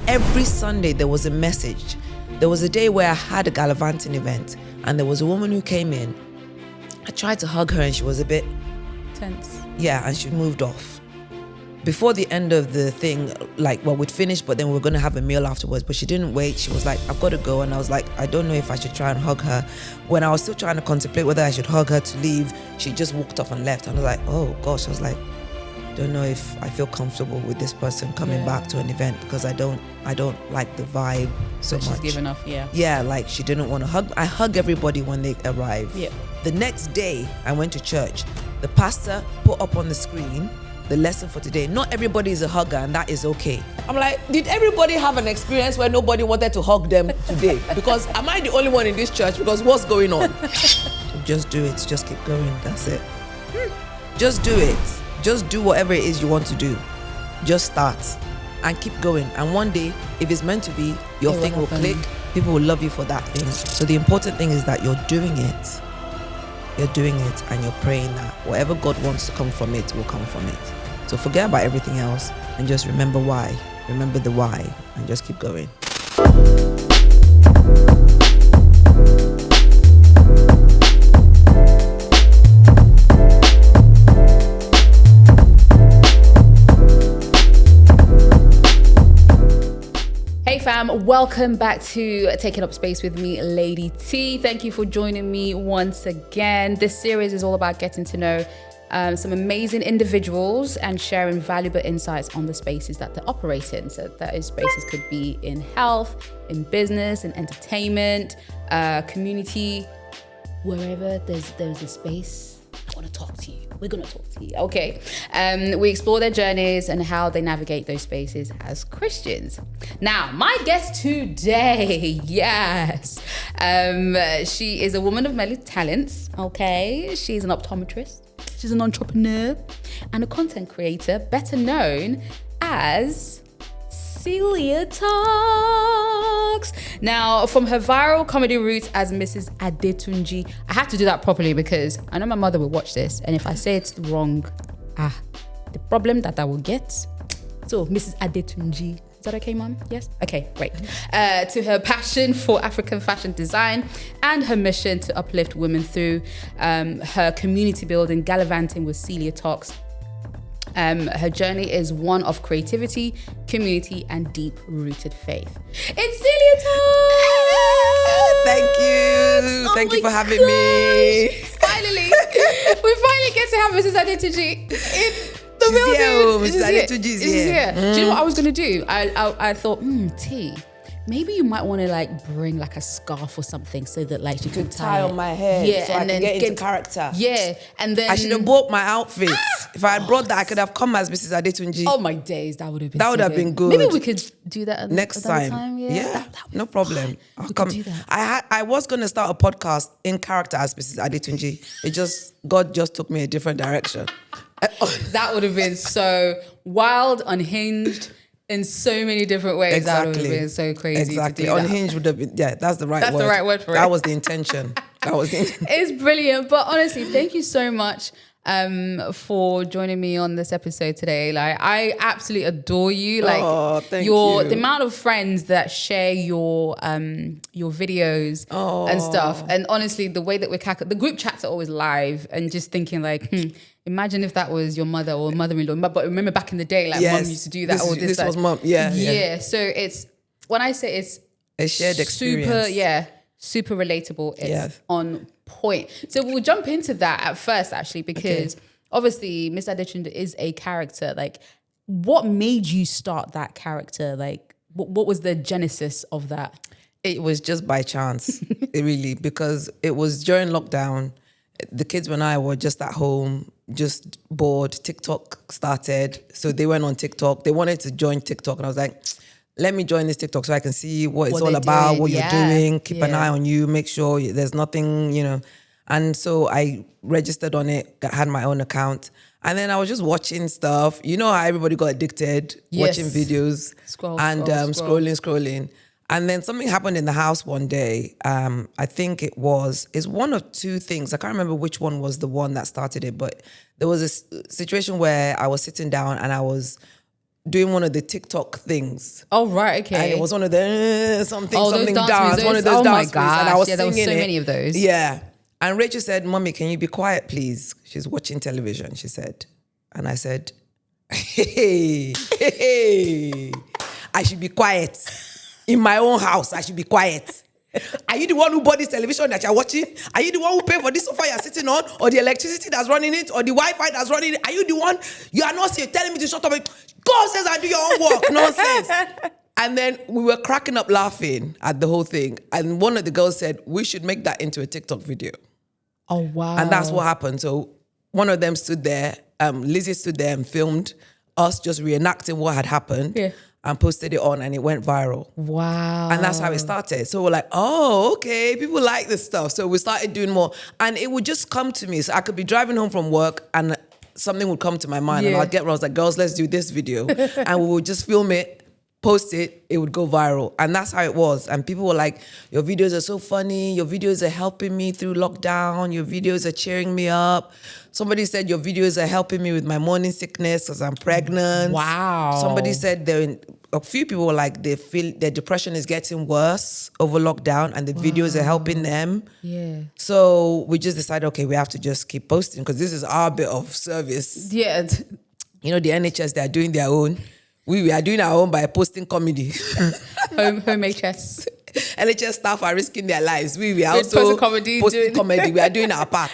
every Sunday there was a message. There was a day where I had a gallivanting event and there was a woman who came in. I tried to hug her and she was a bit tense. Yeah, and she moved off. Before the end of the thing, we'd finished, but then we were going to have a meal afterwards, but she didn't wait. She was like, I've got to go. And I was like, I don't know if I should try and hug her. When I was still trying to contemplate whether I should hug her to leave, she just walked off and left. And I was like, oh gosh. I was like, I don't know if I feel comfortable with this person coming back to an event because I don't like the vibe so much. She's given off, Yeah, like she didn't want to hug. I hug everybody when they arrive. Yeah. The next day, I went to church. The pastor put up on the screen the lesson for today. Not everybody is a hugger, and that is okay. I'm like, did everybody have an experience where nobody wanted to hug them today? Because am I the only one in this church? Because what's going on? Just do it. Just keep going. That's it. Just do it. Just do whatever it is you want to do. Just start and keep going. And one day, if it's meant to be, your thing will click. People will love you for that thing. So the important thing is that you're doing it. You're doing it and you're praying that whatever God wants to come from it will come from it. So forget about everything else and just remember why. Remember the why and just keep going. Hey fam, welcome back to Taking Up Space with me, Lady T. Thank you for joining me once again. This series is all about getting to know some amazing individuals and sharing valuable insights on the spaces that they operate in. So those spaces could be in health, in business, in entertainment, community, wherever there's a space. I want to talk to you. We're going to talk to you. Okay. We explore their journeys and how they navigate those spaces as Christians. Now, my guest today, yes. She is a woman of many talents. Okay. She's an optometrist. She's an entrepreneur and a content creator, better known as Celiatoks. Now, from her viral comedy roots as Mrs. Adetunji, I have to do that properly because I know my mother will watch this, and if I say it's wrong, the problem that I will get. So, Mrs. Adetunji, is that okay, Mom? Yes? Okay, great. To her passion for African fashion design and her mission to uplift women through her community building, gallivanting with Celiatoks. Her journey is one of creativity, community, and deep-rooted faith. It's Celiatoks! Thank you. Thank you for having me. Finally, we finally get to have Mrs. Adetunji in the building. Mrs. Adetunji is here. Do you know what I was going to do? I thought, T, maybe you might want to bring a scarf or something so that she could tie on my hair so I can get into character. Yeah, and then I should have bought my outfit. If I had brought that, I could have come as Mrs. Adetunji. Oh my days, that would have been good. Maybe we could do that next time. Yeah, no problem. We could do that. I was going to start a podcast in character as Mrs. Adetunji. God just took me a different direction. That would have been so wild, unhinged. In so many different ways. Exactly. That would have been so crazy. Exactly. To do Unhinged would have been, that's the right word. That's the right word for it. That was the intention. It's brilliant. But honestly, thank you so much for joining me on this episode today. I absolutely adore you. Thank you. The amount of friends that share your videos and stuff. And honestly, the way that the group chats are always live and just thinking imagine if that was your mother or mother-in-law. But remember back in the day, Mom used to do that. This was Mom. Yeah. So it's, when I say it's a shared experience. Super relatable. It's on point. So we'll jump into that at first, actually, because obviously Miss Adetunji is a character. What made you start that character? What was the genesis of that? It was just by chance, really, because it was during lockdown. The kids and I were just at home, just bored. TikTok started. So they went on TikTok. They wanted to join TikTok. And I was like, let me join this TikTok so I can see what it's all about, what you're doing, keep an eye on you, make sure there's nothing, And so I registered on it, had my own account. And then I was just watching stuff. You know how everybody got addicted, watching videos, scrolling. And then something happened in the house one day. I think it's one of two things. I can't remember which one was the one that started it, but there was a situation where I was sitting down and I was doing one of the TikTok things. Oh, right, okay. And it was one of the something those dance, one of those oh my dance moves, and I gosh, was yeah, there was singing so it. many of those. Yeah. And Rachel said, "Mommy, can you be quiet, please?" She's watching television, she said. And I said, hey, I should be quiet. In my own house, I should be quiet. Are you the one who bought this television that you're watching? Are you the one who paid for this sofa you're sitting on? Or the electricity that's running it? Or the Wi-Fi that's running it? Are you the one? You are not telling me to shut up. God says I do your own work. Nonsense. And then we were cracking up laughing at the whole thing. And one of the girls said, we should make that into a TikTok video. Oh, wow. And that's what happened. So one of them stood there, Lizzie stood there and filmed us just reenacting what had happened and posted it on, and it went viral. Wow. And that's how it started. So we're like, oh, okay, people like this stuff. So we started doing more. And it would just come to me. So I could be driving home from work and something would come to my mind and I'd get where I was like, girls, let's do this video. And we would just film it, post it, it would go viral. And that's how it was. And people were like, your videos are so funny. Your videos are helping me through lockdown. Your videos are cheering me up. Somebody said your videos are helping me with my morning sickness because I'm pregnant. Wow. Somebody said a few people were like, they feel their depression is getting worse over lockdown and the videos are helping them. Yeah. So we just decided, okay, we have to just keep posting because this is our bit of service. Yeah. You know, the NHS, they're doing their own. We are doing our own by posting comedy. Home HS. NHS staff are risking their lives. We are also posting comedy. We are doing our part.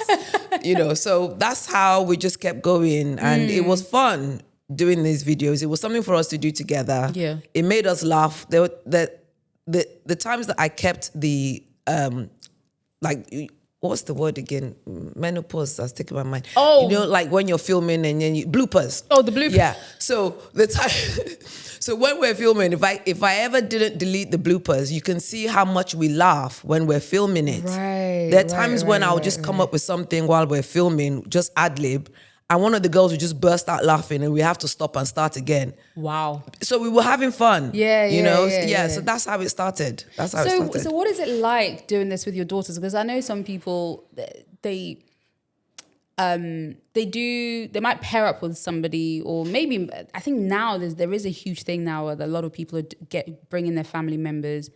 You know, so that's how we just kept going. And it was fun doing these videos. It was something for us to do together. Yeah. It made us laugh. The times that I kept the, what's the word again? Menopause, that's taking my mind. Oh. You know, like when you're filming and then bloopers. Oh, the bloopers. Yeah. So the time, so when we're filming, if I ever didn't delete the bloopers, you can see how much we laugh when we're filming it. Right. There are times when I'll just come up with something while we're filming, just ad-lib, and one of the girls would just burst out laughing and we have to stop and start again. Wow. So we were having fun. Yeah. So that's how it started. So what is it like doing this with your daughters? Because I know some people, they might pair up with somebody, or maybe, I think now there is a huge thing now where a lot of people are bringing their family members,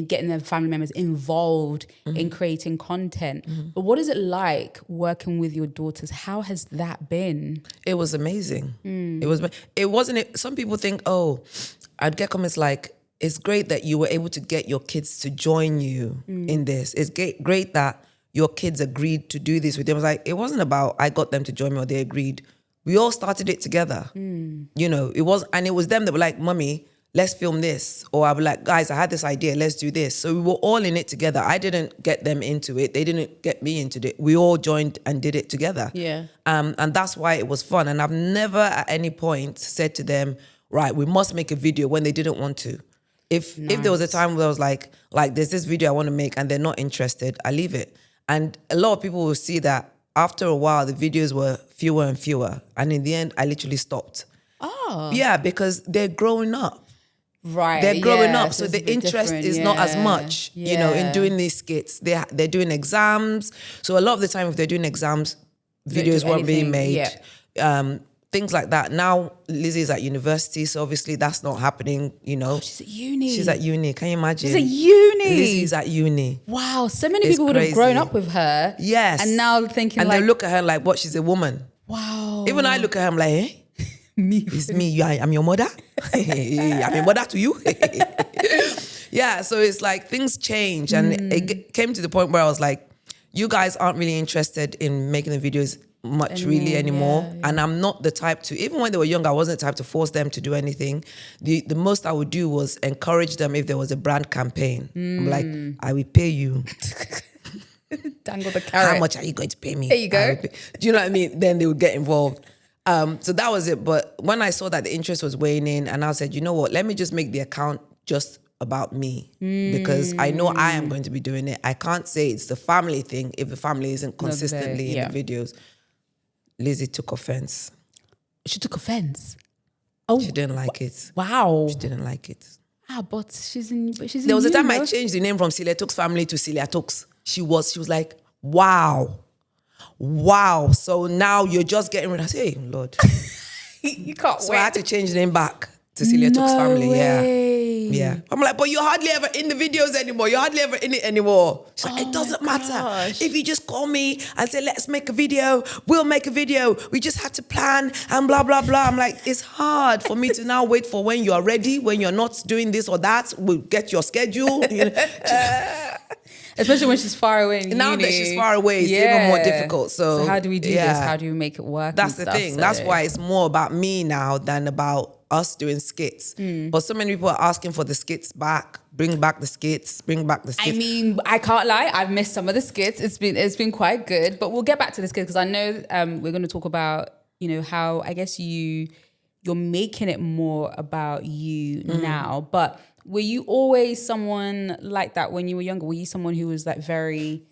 getting their family members involved in creating content. But what is it like working with your daughters? How has that been? It was amazing. It wasn't. Some people think, oh, I'd get comments like, it's great that you were able to get your kids to join you in this. It's great that your kids agreed to do this with them. I was like, it wasn't about I got them to join me or they agreed. We all started it together. You know, it was them that were like, Mummy, let's film this. Or I'd be like, guys, I had this idea, let's do this. So we were all in it together. I didn't get them into it. They didn't get me into it. We all joined and did it together. Yeah. And that's why it was fun. And I've never at any point said to them, right, we must make a video when they didn't want to. If there was a time where I was like, there's this video I want to make and they're not interested, I leave it. And a lot of people will see that after a while, the videos were fewer and fewer. And in the end, I literally stopped. Oh. Yeah, because they're growing up. Right. They're growing up, so so the interest is not as much, you know, in doing these skits. They're doing exams. So a lot of the time, if they're doing exams, videos weren't being made. Yeah. Things like that. Now, Lizzie's at university, so obviously that's not happening, you know. Oh, she's at uni. She's at uni. Can you imagine? She's at uni. Lizzie's at uni. Wow. So many people would have grown up with her. Yes. And now thinking and like... they look at her like, what, she's a woman. Wow. Even I look at her, I'm like, eh? It's me. I'm your mother. I'm a mother to you. Yeah, so it's like things change. And it came to the point where I was like, you guys aren't really interested in making the videos much really anymore. Yeah. And I'm not the type to, even when they were young, I wasn't the type to force them to do anything. The most I would do was encourage them if there was a brand campaign. I'm like, I will pay you. Dangle the carrot. How much are you going to pay me? There you go. Do you know what I mean? Then they would get involved. So that was it. But when I saw that the interest was waning, and I said, you know what, let me just make the account just about me, because I know I am going to be doing it. I can't say it's the family thing if the family isn't consistently in the videos. Lizzie took offense. She took offense? Oh. She didn't like it. Wow. She didn't like it. But she's in There was a time I changed the name from Celiatoks family to Celiatoks. She was like, wow. So now you're just getting rid of, hey, Lord. You can't So I had to change the name back. to Celiatoks family. Way. Yeah. I'm like, but you're hardly ever in the videos anymore. You're hardly ever in it anymore. She's like, it doesn't matter. If you just call me and say, let's make a video, we'll make a video. We just have to plan and blah, blah, blah. I'm like, it's hard for me to now wait for when you're ready, when you're not doing this or that. We'll get your schedule. You know? Especially when she's far away. Now that she's far away, it's even more difficult. So how do we do this? How do we make it work? That's the thing. So. That's why it's more about me now than about us doing skits. But so many people are asking for the skits back. Bring back the skits. Bring back the skits. I mean, I can't lie. I've missed some of the skits. It's been quite good. But we'll get back to the skits because I know we're going to talk about, you know, how I guess you're making it more about you now. But were you always someone like that when you were younger? Were you someone who was like very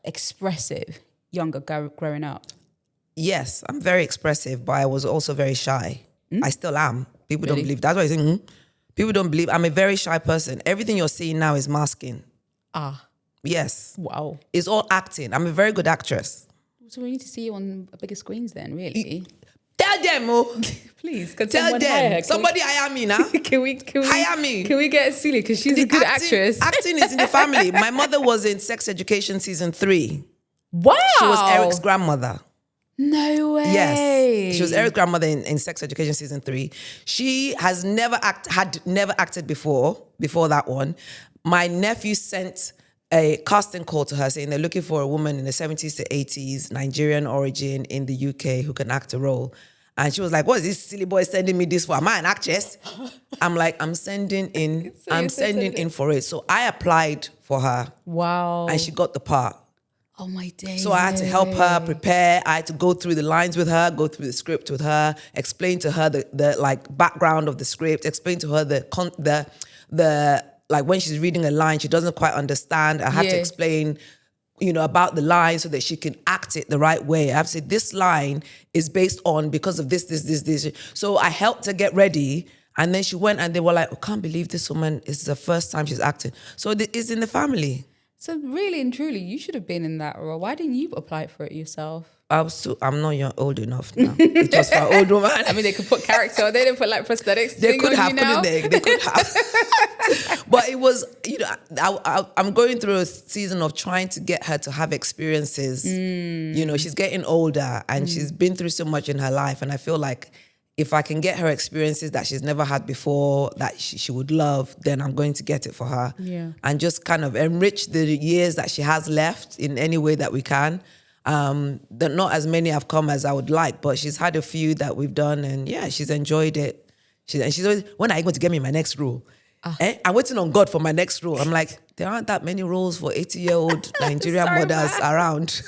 expressive younger growing up? Yes, I'm very expressive, but I was also very shy. I still am. People don't believe. That's why I say, people don't believe. I'm a very shy person. Everything you're seeing now is masking. Yes. Wow. It's all acting. I'm a very good actress. So we need to see you on bigger screens then, really. Tell them, please. Tell them. Somebody hire me now. Can we hire me? Can we get Celia because she's a good actress? Acting is in the family. My mother was in Sex Education season 3. Wow. She was Eric's grandmother. No way. Yes, she was Eric's grandmother in Sex Education season 3. She has never acted before that one. My nephew sent a casting call to her saying they're looking for a woman in the 70s to 80s, Nigerian origin in the UK who can act a role. And she was like, what is this silly boy sending me this for? Am I an actress? I'm like, I'm sending in for it. So I applied for her. Wow. And she got the part. Oh my days. So I had to help her prepare. I had to go through the lines with her, go through the script with her, explain to her the like background of the script, explain to her the like when she's reading a line, she doesn't quite understand. I have to explain, you know, about the line so that she can act it the right way. I have to say, this line is based on because of this. So I helped her get ready. And then she went and they were like, I can't believe this woman is the first time she's acting. So it's in the family. So really and truly, you should have been in that role. Why didn't you apply for it yourself? I'm not old enough now. It was for an old woman. I mean, they could put character. They didn't put like prosthetics. They could have, couldn't they? They could have. But it was, you know, I'm going through a season of trying to get her to have experiences. You know, she's getting older and she's been through so much in her life. And I feel like if I can get her experiences that she's never had before, that she would love, then I'm going to get it for her. Yeah. And just kind of enrich the years that she has left in any way that we can. That not as many have come as I would like, but she's had a few that we've done, and yeah, she's enjoyed it. She's always, when are you going to get me my next role? I'm waiting on God for my next role. I'm like, there aren't that many roles for 80-year-old Nigerian mothers around.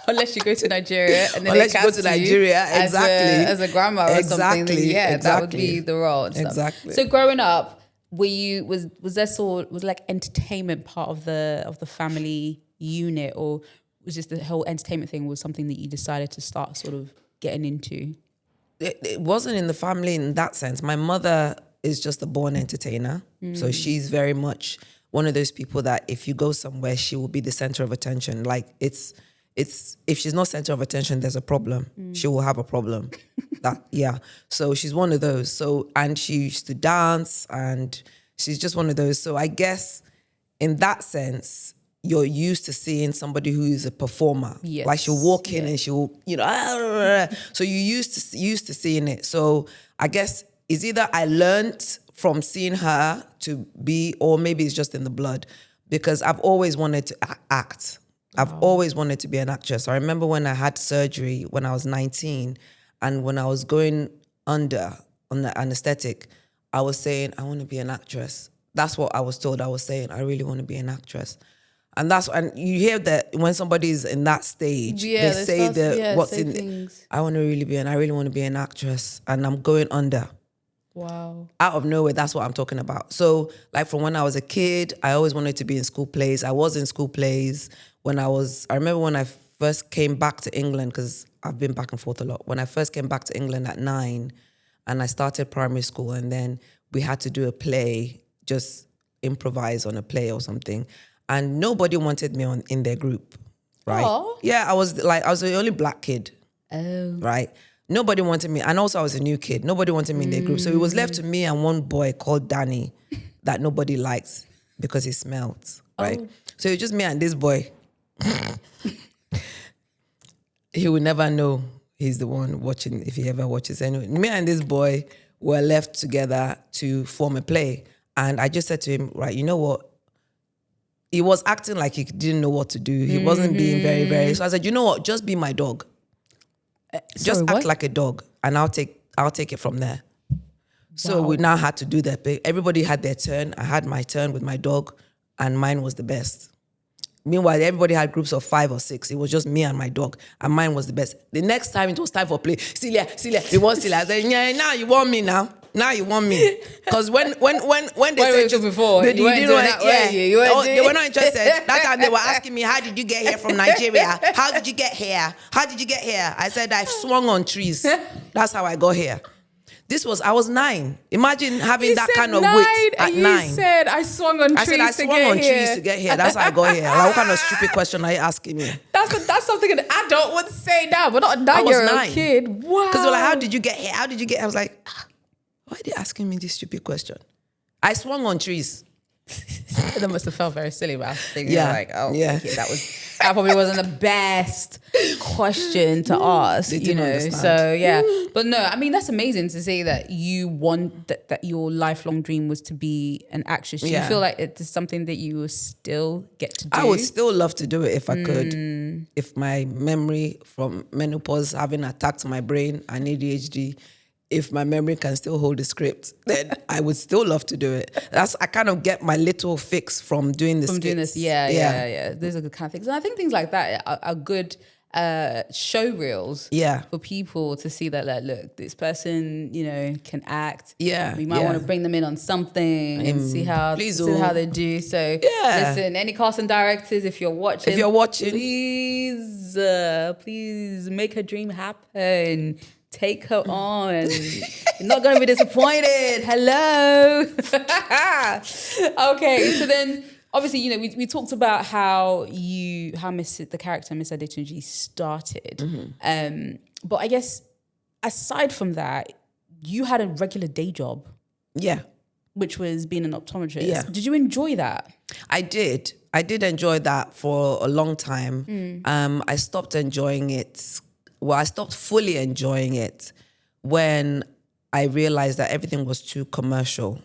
Unless you go to Nigeria and then unless you go to Nigeria, exactly, as a grandma or something, then that would be the role. And stuff. Exactly. So growing up, was like entertainment part of the family unit, or was just the whole entertainment thing was something that you decided to start sort of getting into? It wasn't in the family in that sense. My mother is just a born entertainer, so she's very much one of those people that if you go somewhere, she will be the center of attention. Like it's if she's not center of attention, there's a problem. She will have a problem. So she's one of those. So, and she used to dance and she's just one of those. So I guess in that sense, you're used to seeing somebody who is a performer. Yes. Like she'll walk in and she'll, you know, so you used to seeing it. So I guess it's either I learned from seeing her to be, or maybe it's just in the blood, because I've always wanted to act. I've always wanted to be an actress. I remember when I had surgery when I was 19, and when I was going under on the anesthetic, I was saying, I want to be an actress. That's what I was told. I was saying, I really want to be an actress. And you hear that when somebody's in that stage, they say things. I really want to be an actress, and I'm going under. Wow. Out of nowhere, that's what I'm talking about. So like from when I was a kid, I always wanted to be in school plays. I was in school plays I remember when I first came back to England, because I've been back and forth a lot. When I first came back to England at 9 and I started primary school, and then we had to do a play, just improvise on a play or something. And nobody wanted me in their group, right? Aww. Yeah, I was the only black kid. Oh. Right? Nobody wanted me. And also I was a new kid. Nobody wanted me in their group. So it was left to me and one boy called Danny that nobody liked because he smelled, right? So it was just me and this boy. He will never know he's the one watching if he ever watches. Anyway, me and this boy were left together to form a play. And I just said to him, right, you know what? He was acting like he didn't know what to do. He wasn't being very, very... So I said, you know what? Just be my dog. Just act like a dog, and I'll take it from there. So we now had to do that. Everybody had their turn. I had my turn with my dog, and mine was the best. Meanwhile, everybody had groups of 5 or 6. It was just me and my dog, and mine was the best. The next time it was time for play. Celia, you want Celia? I said, yeah, now you want me now. Now you want me. Because when they said before, they were not interested. That time they were asking me, how did you get here from Nigeria? How did you get here? How did you get here? I said, I swung on trees. That's how I got here. I was 9. Imagine having that kind of weight at 9. You said, I swung on trees to get here. I swung on trees to get here. That's how I got here. Like, what kind of stupid question are you asking me? That's something an adult would say now, but not a 9-year-old kid. Wow. Because they're like, how did you get here? How did you get here? I was like, why are they asking me this stupid question? I swung on trees. That must have felt very silly, but I was thinking Okay, that probably wasn't the best question to ask, They didn't understand. So yeah, but no, I mean, that's amazing to say that you want that your lifelong dream was to be an actress. Do you feel like it's something that you will still get to do? I would still love to do it if I could. If my memory from menopause having attacked my brain and ADHD, if my memory can still hold the script, then I would still love to do it. I kind of get my little fix from doing this. Doing this, yeah. Those are the kind of things. And I think things like that are good show reels for people to see that, like, look, this person, can act. Yeah. We might want to bring them in on something and see how they do. So listen, any casting directors, if you're watching, please make her dream happen. Take her on. You're not going to be disappointed. Hello. Okay, so then obviously, we talked about how the character Miss Adetunji started. But I guess aside from that, you had a regular day job. Yeah. Which was being an optometrist. Yeah. Did you enjoy that? I did. I did enjoy that for a long time. I stopped enjoying it. Well, I stopped fully enjoying it when I realized that everything was too commercial.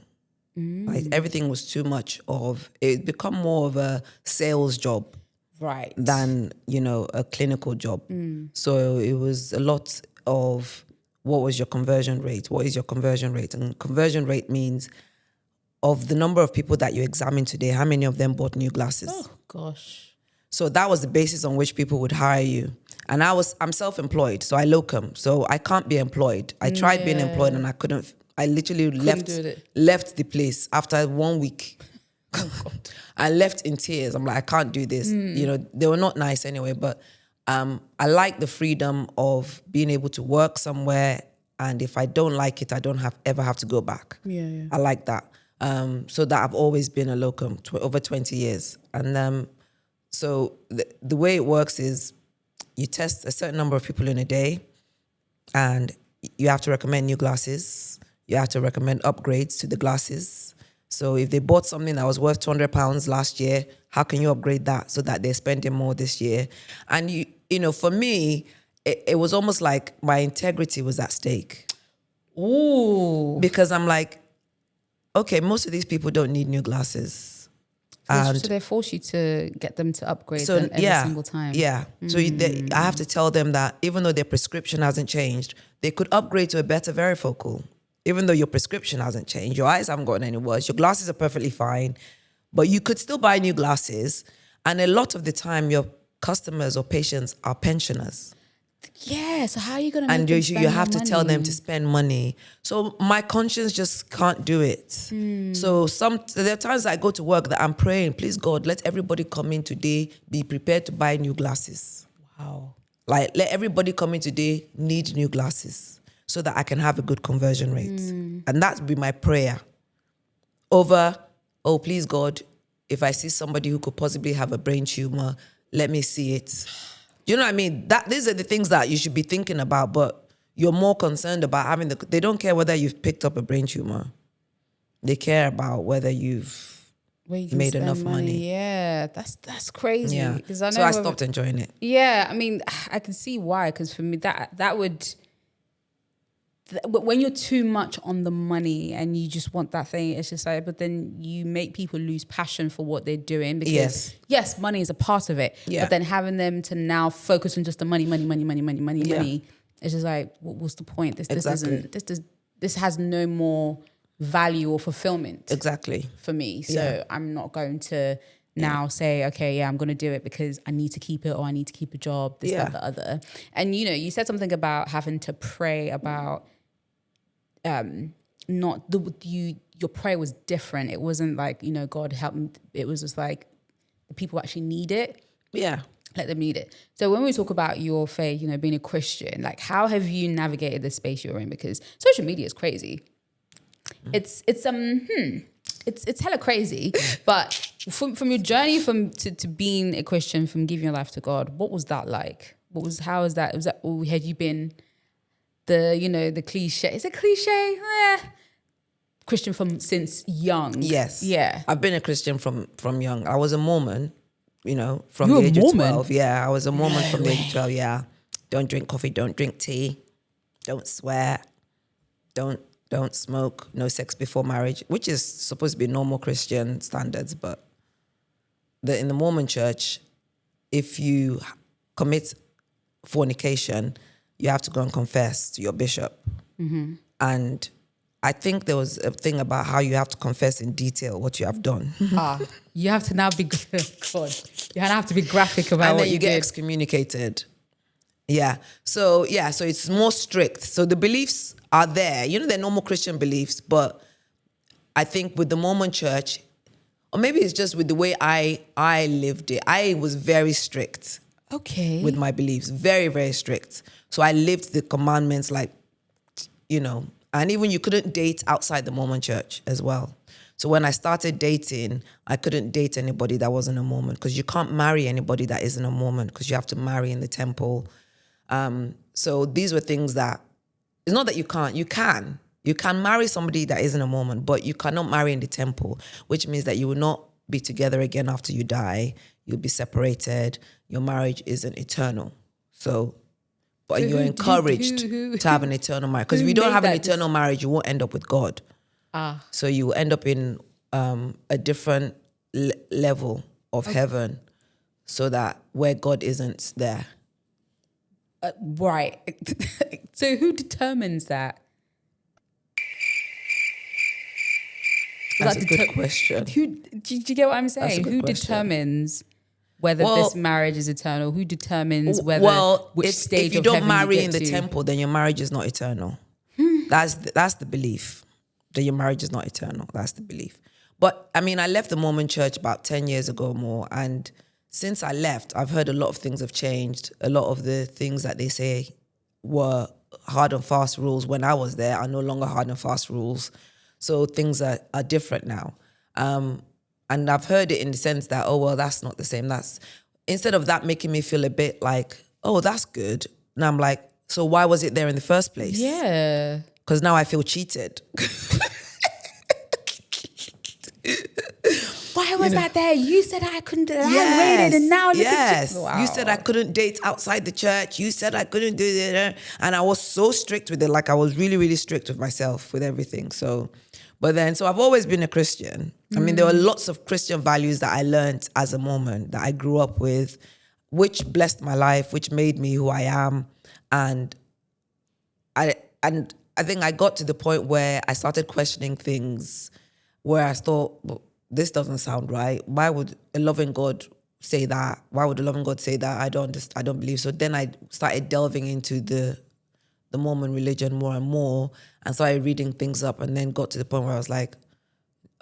Like, everything was too much of it. Become more of a sales job, right? Than a clinical job. So it was a lot of what was your conversion rate? What is your conversion rate? And conversion rate means of the number of people that you examined today, how many of them bought new glasses? Oh gosh! So that was the basis on which people would hire you. And I'm self-employed, so I locum, so I can't be employed. I tried being employed and I couldn't. I literally left the place after 1 week. I left in tears. I'm like, I can't do this. They were not nice anyway, but I like the freedom of being able to work somewhere, and if I don't like it, I don't ever have to go back. Yeah. I like that. So that I've always been a locum over 20 years. And so the way it works is, you test a certain number of people in a day, and you have to recommend new glasses. You have to recommend upgrades to the glasses. So if they bought something that was worth £200 last year, how can you upgrade that so that they're spending more this year? And for me, it was almost like my integrity was at stake. Ooh. Because I'm like, okay, most of these people don't need new glasses. So they force you to get them to upgrade them every single time. Yeah. So I have to tell them that even though their prescription hasn't changed, they could upgrade to a better varifocal. Even though your prescription hasn't changed, your eyes haven't gotten any worse, your glasses are perfectly fine, but you could still buy new glasses. And a lot of the time, your customers or patients are pensioners. Yeah, so how are you going to make them spend you have to money? tell them to spend money. So my conscience just can't do it. So there are times I go to work that I'm praying, please God, let everybody come in today, be prepared to buy new glasses. Wow. Like, let everybody come in today need new glasses so that I can have a good conversion rate. And that would be my prayer. Over, oh, please God, if I see somebody who could possibly have a brain tumor, let me see it. You know what I mean? These are the things that you should be thinking about, but you're more concerned about having they don't care whether you've picked up a brain tumor. They care about whether you've Where you can made spend enough money. Yeah, that's crazy. Yeah. 'Cause I know So I stopped enjoying it. Yeah, I mean, I can see why. Because for me, that would. When you're too much on the money and you just want that thing, it's just like, but then you make people lose passion for what they're doing because yes, money is a part of it. Yeah. But then having them to now focus on just the money, Yeah. it's just like, what's the point? Exactly. This has no more value or fulfillment. Exactly. For me. So I'm not going to now say, okay, I'm going to do it because I need to keep it or I need to keep a job, this, that, the other. And, you said something about having to pray about your prayer was different. It wasn't like, God help me. It was just like the people actually need it. Yeah. Let them need it. So when we talk about your faith, being a Christian, like how have you navigated the space you're in? Because social media is crazy. It's hella crazy. But from your journey to being a Christian, from giving your life to God, what was that like? How was that? Had you been the cliche? Is it cliche? Christian since young. Yes. Yeah. I've been a Christian from young. I was a Mormon, from You were the age a of Mormon? 12. Yeah, I was a Mormon from the age of 12, yeah. Don't drink coffee, don't drink tea, don't swear, don't smoke, no sex before marriage, which is supposed to be normal Christian standards, but in the Mormon church, if you commit fornication, you have to go and confess to your bishop. Mm-hmm. And I think there was a thing about how you have to confess in detail what you have done. You have to now be God. You have to be graphic about and what then you get did. excommunicated. Yeah. So it's more strict. So the beliefs are there. They're normal Christian beliefs, but I think with the Mormon church, or maybe it's just with the way I lived it, I was very strict. Okay. With my beliefs, very, very strict. So I lived the commandments and even you couldn't date outside the Mormon church as well. So when I started dating, I couldn't date anybody that wasn't a Mormon because you can't marry anybody that isn't a Mormon because you have to marry in the temple. So these were things that, it's not that you can't, you can. You can marry somebody that isn't a Mormon, but you cannot marry in the temple, which means that you will not be together again after you die. You'll be separated. Your marriage isn't eternal. But you're encouraged to have an eternal marriage. Because if you don't have an eternal marriage, you won't end up with God. So you will end up in a different level of heaven so that where God isn't there. Right. So who determines that? That's a good question. Do you get what I'm saying? Who determines whether this marriage is eternal? Who determines which stage if you of don't heaven marry you get in the to? temple, then your marriage is not eternal. That's the belief, that your marriage is not eternal. That's the belief. But I mean, I left the Mormon church about 10 years ago more, and since I left, I've heard a lot of things have changed. A lot of the things that they say were hard and fast rules when I was there are no longer hard and fast rules. So things are different now. And I've heard it in the sense that, that's not the same. Instead of that making me feel a bit like, that's good. And I'm like, so why was it there in the first place? Yeah. Because now I feel cheated. Why was that there? You said I couldn't do that. I waited and now look at you. Wow. You said I couldn't date outside the church. You said I couldn't do that. And I was so strict with it. Like I was really, really strict with myself, with everything. So I've always been a Christian. I mean, there were lots of Christian values that I learned as a Mormon that I grew up with, which blessed my life, which made me who I am. And I think I got to the point where I started questioning things where I thought, well, this doesn't sound right. Why would a loving God say that? Why would a loving God say that? I don't believe. So then I started delving into the Mormon religion more and more and started reading things up, and then got to the point where I was like,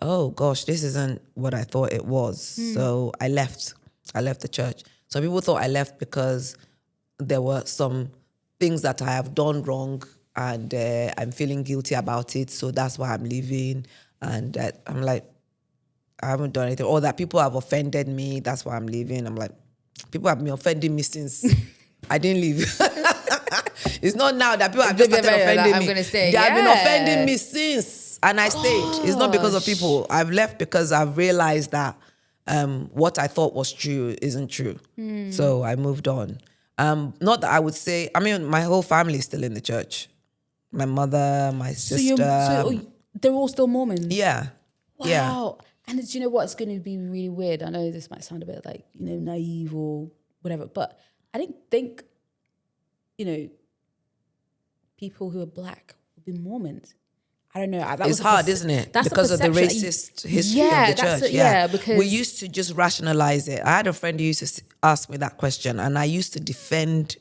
oh gosh, this isn't what I thought it was. So I left the church. Some people thought I left because there were some things that I have done wrong and I'm feeling guilty about it. So that's why I'm leaving. And I'm like, I haven't done anything. Or that people have offended me. That's why I'm leaving. I'm like, people have been offending me since I didn't leave. It's not now that people have just started offending me. I'm gonna say, they have been offending me since, and I stayed. It's not because of people. I've left because I've realized that what I thought was true isn't true. So I moved on. Not that I would say. I mean, my whole family is still in the church. My mother, my sister. So they're all still Mormons? Yeah. Wow. Yeah. And do you know what? It's going to be really weird. I know this might sound a bit like, naive or whatever, but I didn't think, people who are black would be Mormons. I don't know. It's hard, isn't it? Because of the racist history of the church. Because we used to just rationalize it. I had a friend who used to ask me that question, and I used to defend.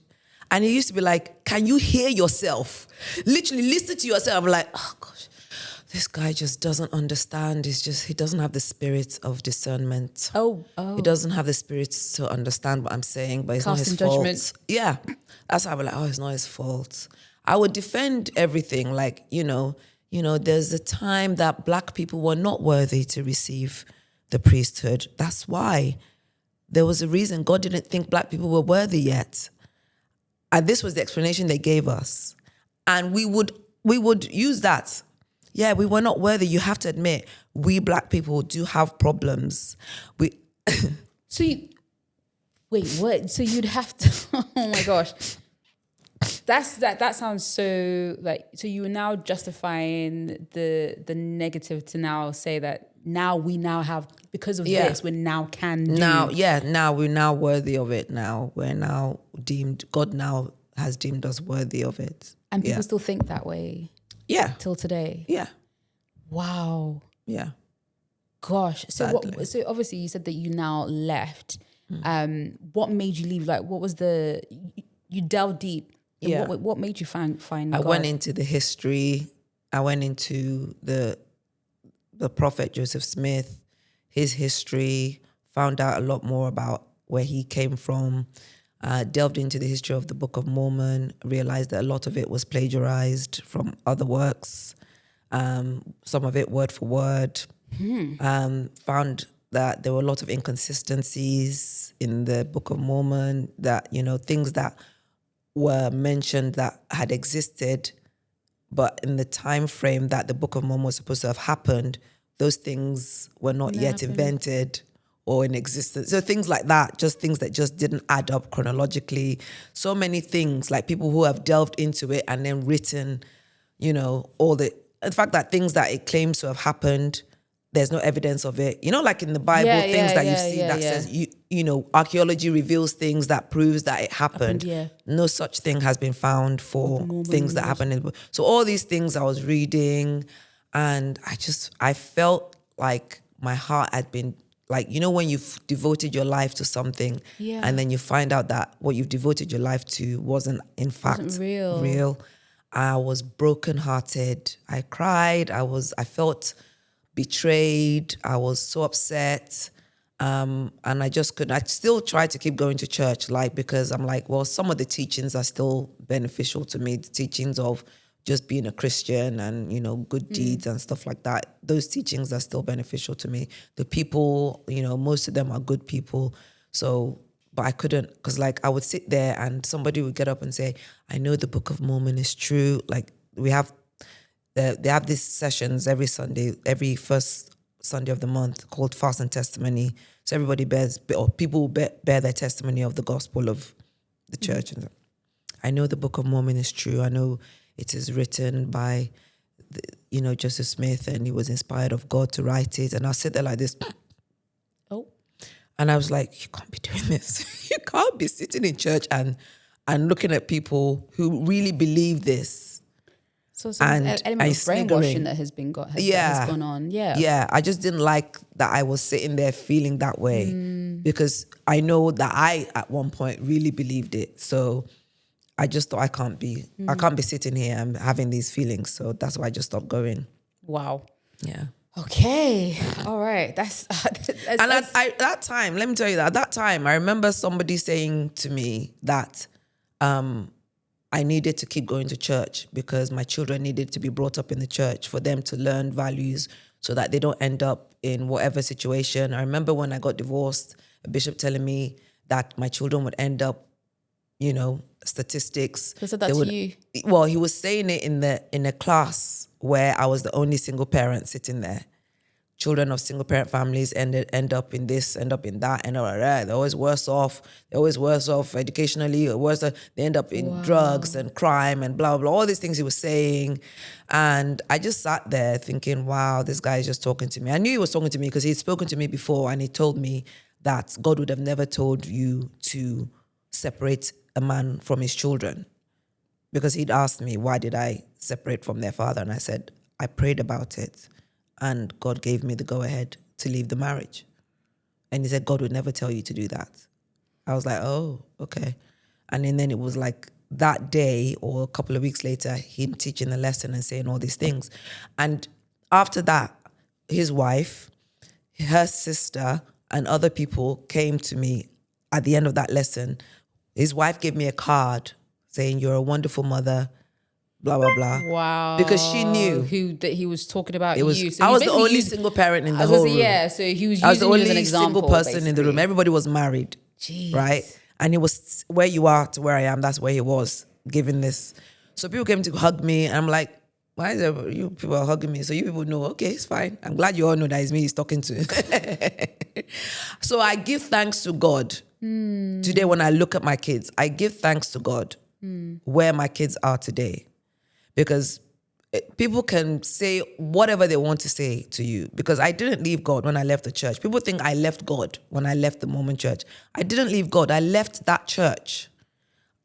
And he used to be like, "Can you hear yourself? Literally listen to yourself." I'm like, "Oh gosh, this guy just doesn't understand. He doesn't have the spirit of discernment. Oh. He doesn't have the spirit to understand what I'm saying, but it's not his judgment. fault." Yeah, that's how I'm like, "Oh, it's not his fault." I would defend everything, like there's a time that black people were not worthy to receive the priesthood. That's why. There was a reason God didn't think black people were worthy yet. And this was the explanation they gave us. And we would use that. Yeah, we were not worthy. You have to admit, we black people do have problems. Wait, what? So you'd have to, oh my gosh. That sounds so so you are now justifying the negative to now say that now we now have, because of this, we now can do. Now we're now worthy of it now. We're now deemed, God now has deemed us worthy of it. And people still think that way. Yeah. Till today. Yeah. Wow. Yeah. Gosh. So so obviously you said that you now left. What made you leave? Like, what was you delved deep. Yeah. What made you find I God? went into the history. I went into the prophet Joseph Smith, his history, found out a lot more about where he came from, delved into the history of the Book of Mormon, realized that a lot of it was plagiarized from other works, some of it word for word, found that there were a lot of inconsistencies in the Book of Mormon, that, things that were mentioned that had existed, but in the time frame that the Book of Mormon was supposed to have happened, those things were not yet invented or in existence. So things like that, just things that just didn't add up chronologically. So many things, like people who have delved into it and then written, all the fact that things that it claims to have happened, there's no evidence of it. Like in the Bible, things that you see that says, archaeology reveals things that proves that it happened. No such thing has been found for things that happened in the book. So all these things I was reading, and I felt like my heart had been, like, when you've devoted your life to something and then you find out that what you've devoted your life to wasn't in fact real. I was brokenhearted. I cried. I felt betrayed. I was so upset. And I just couldn't. I still tried to keep going to church, because I'm like, well, some of the teachings are still beneficial to me. The teachings of just being a Christian and, good deeds and stuff like that. Those teachings are still beneficial to me. The people, most of them are good people. So, but I couldn't, because I would sit there and somebody would get up and say, I know the Book of Mormon is true. They have these sessions every Sunday, every first Sunday of the month, called Fast and Testimony. So everybody people bear their testimony of the gospel of the church. And I know the Book of Mormon is true. I know it is written by, Joseph Smith, and he was inspired of God to write it. And I'll sit there like this. Oh. And I was like, you can't be doing this. You can't be sitting in church and looking at people who really believe this. So an element of brainwashing that has gone on. Yeah. Yeah. I just didn't like that I was sitting there feeling that way, because I know that I at one point really believed it. So I just thought I can't be sitting here and having these feelings. So that's why I just stopped going. Wow. Yeah. Okay. All right. That's and at that time, let me tell you that at that time, I remember somebody saying to me that I needed to keep going to church because my children needed to be brought up in the church for them to learn values so that they don't end up in whatever situation. I remember when I got divorced, a bishop telling me that my children would end up, statistics. Who said that to you? Well, he was saying it in a class where I was the only single parent sitting there. Children of single parent families end up in this, end up in that, and all that. They're always worse off. They're always worse off educationally, or worse. They end up in drugs and crime and blah, blah, blah. All these things he was saying. And I just sat there thinking, wow, this guy is just talking to me. I knew he was talking to me because he'd spoken to me before, and he told me that God would have never told you to separate a man from his children. Because he'd asked me, why did I separate from their father? And I said, I prayed about it. And God gave me the go-ahead to leave the marriage. And he said, God would never tell you to do that. I was like, oh, okay. And then it was like that day or a couple of weeks later, him teaching the lesson and saying all these things. And after that, his wife, her sister, and other people came to me at the end of that lesson. His wife gave me a card saying, you're a wonderful mother, blah, blah, blah. Wow. Because she knew that he was talking about it was, you. So I was the only single parent in the whole room. Yeah, so he was I was the using you as an only example, single person basically. in the room. Everybody was married, Jeez. right? And it was where you are to where I am. That's where he was giving this. So people came to hug me. And I'm like, why is there, you people are hugging me? So you people know, okay, it's fine. I'm glad you all know that it's me he's talking to. So I give thanks to God. Today when I look at my kids, I give thanks to God where my kids are today. Because people can say whatever they want to say to you. Because I didn't leave God when I left the church. People think I left God when I left the Mormon church. I didn't leave God. I left that church.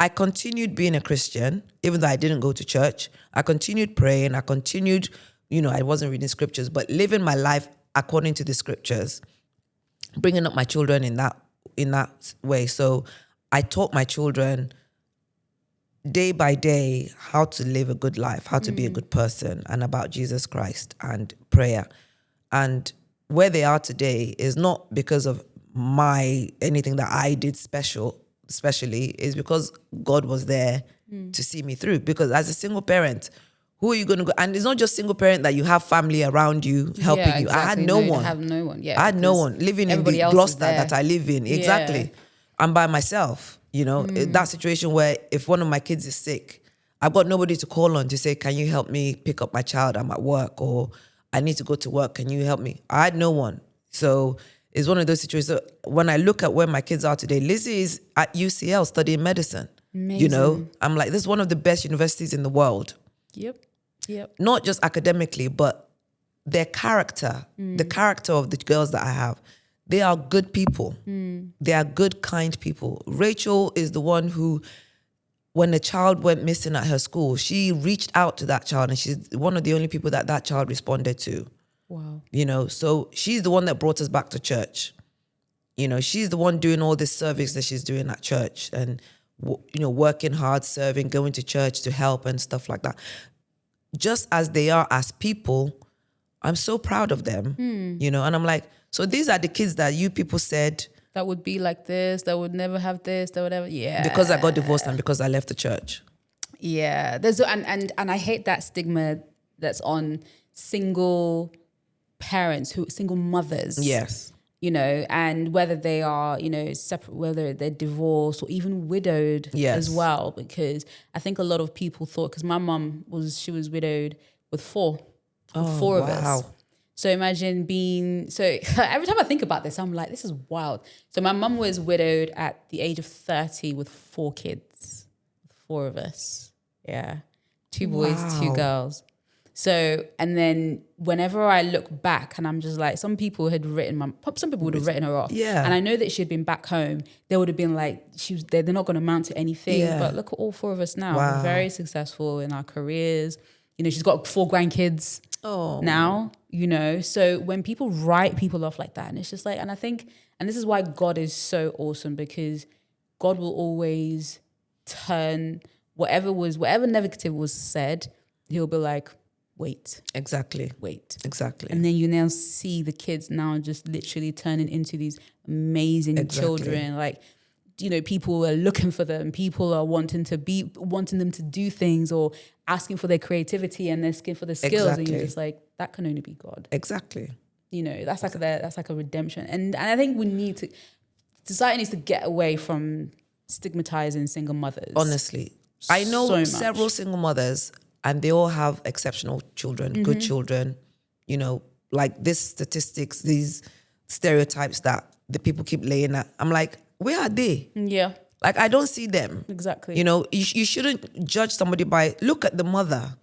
I continued being a Christian, even though I didn't go to church. I continued praying. I continued, I wasn't reading scriptures, but living my life according to the scriptures, bringing up my children in that way. So I taught my children day by day how to live a good life, how to be a good person, and about Jesus Christ and prayer. And where they are today is not because of anything that I did especially is because God was there to see me through. Because as a single parent, who are you going to go? And it's not just single parent that you have family around you helping you. Exactly. I had no one. You have no one. Yeah, I had no one living in the Gloucester that I live in. Exactly. Yeah. I'm by myself. That situation where if one of my kids is sick, I've got nobody to call on to say, can you help me pick up my child? I'm at work, or I need to go to work. Can you help me? I had no one. So it's one of those situations. So when I look at where my kids are today, Lizzie is at UCL studying medicine. Amazing. I'm like, this is one of the best universities in the world. Yep. Not just academically, but their character, the character of the girls that I have. They are good people. They are good, kind people. Rachel is the one who, when a child went missing at her school, she reached out to that child, and she's one of the only people that child responded to. Wow. So she's the one that brought us back to church. She's the one doing all this service that she's doing at church, and, working hard, serving, going to church to help and stuff like that. Just as they are as people, I'm so proud of them, and I'm like, so these are the kids that you people said that would be like this, that would never have this, that would ever, because I got divorced and because I left the church. Yeah, there's and I hate that stigma that's on single parents, single mothers. Yes. And whether they are, separate, whether they're divorced or even widowed as well, because I think a lot of people thought, because my mum was widowed with four of us. So imagine every time I think about this, I'm like, this is wild. So my mum was widowed at the age of 30 with 4 kids, 4 of us. Yeah. 2 boys, 2 girls. So, and then whenever I look back and I'm just like, some people would have written her off. Yeah. And I know that she had been back home. They would have been like, they're not going to amount to anything. Yeah. But look at all 4 of us now. Wow. We're very successful in our careers. She's got 4 grandkids now, So when people write people off like that, and it's just like, and I think, and this is why God is so awesome, because God will always turn whatever negative was said, he'll be like, wait. Exactly. Wait. Exactly. And then you now see the kids now just literally turning into these amazing children. Like, people are looking for them. People are wanting them to do things, or asking for their creativity and asking for the skills. Exactly. And you're just like, that can only be God. Exactly. That's like a redemption. And I think society needs to get away from stigmatizing single mothers. Honestly, I know So much. several single mothers, and they all have exceptional children, good children. You know, like these statistics, these stereotypes that the people keep laying at. I'm like, where are they? Yeah, Like, I don't see them. exactly. You know, you shouldn't judge somebody by, look at the mother,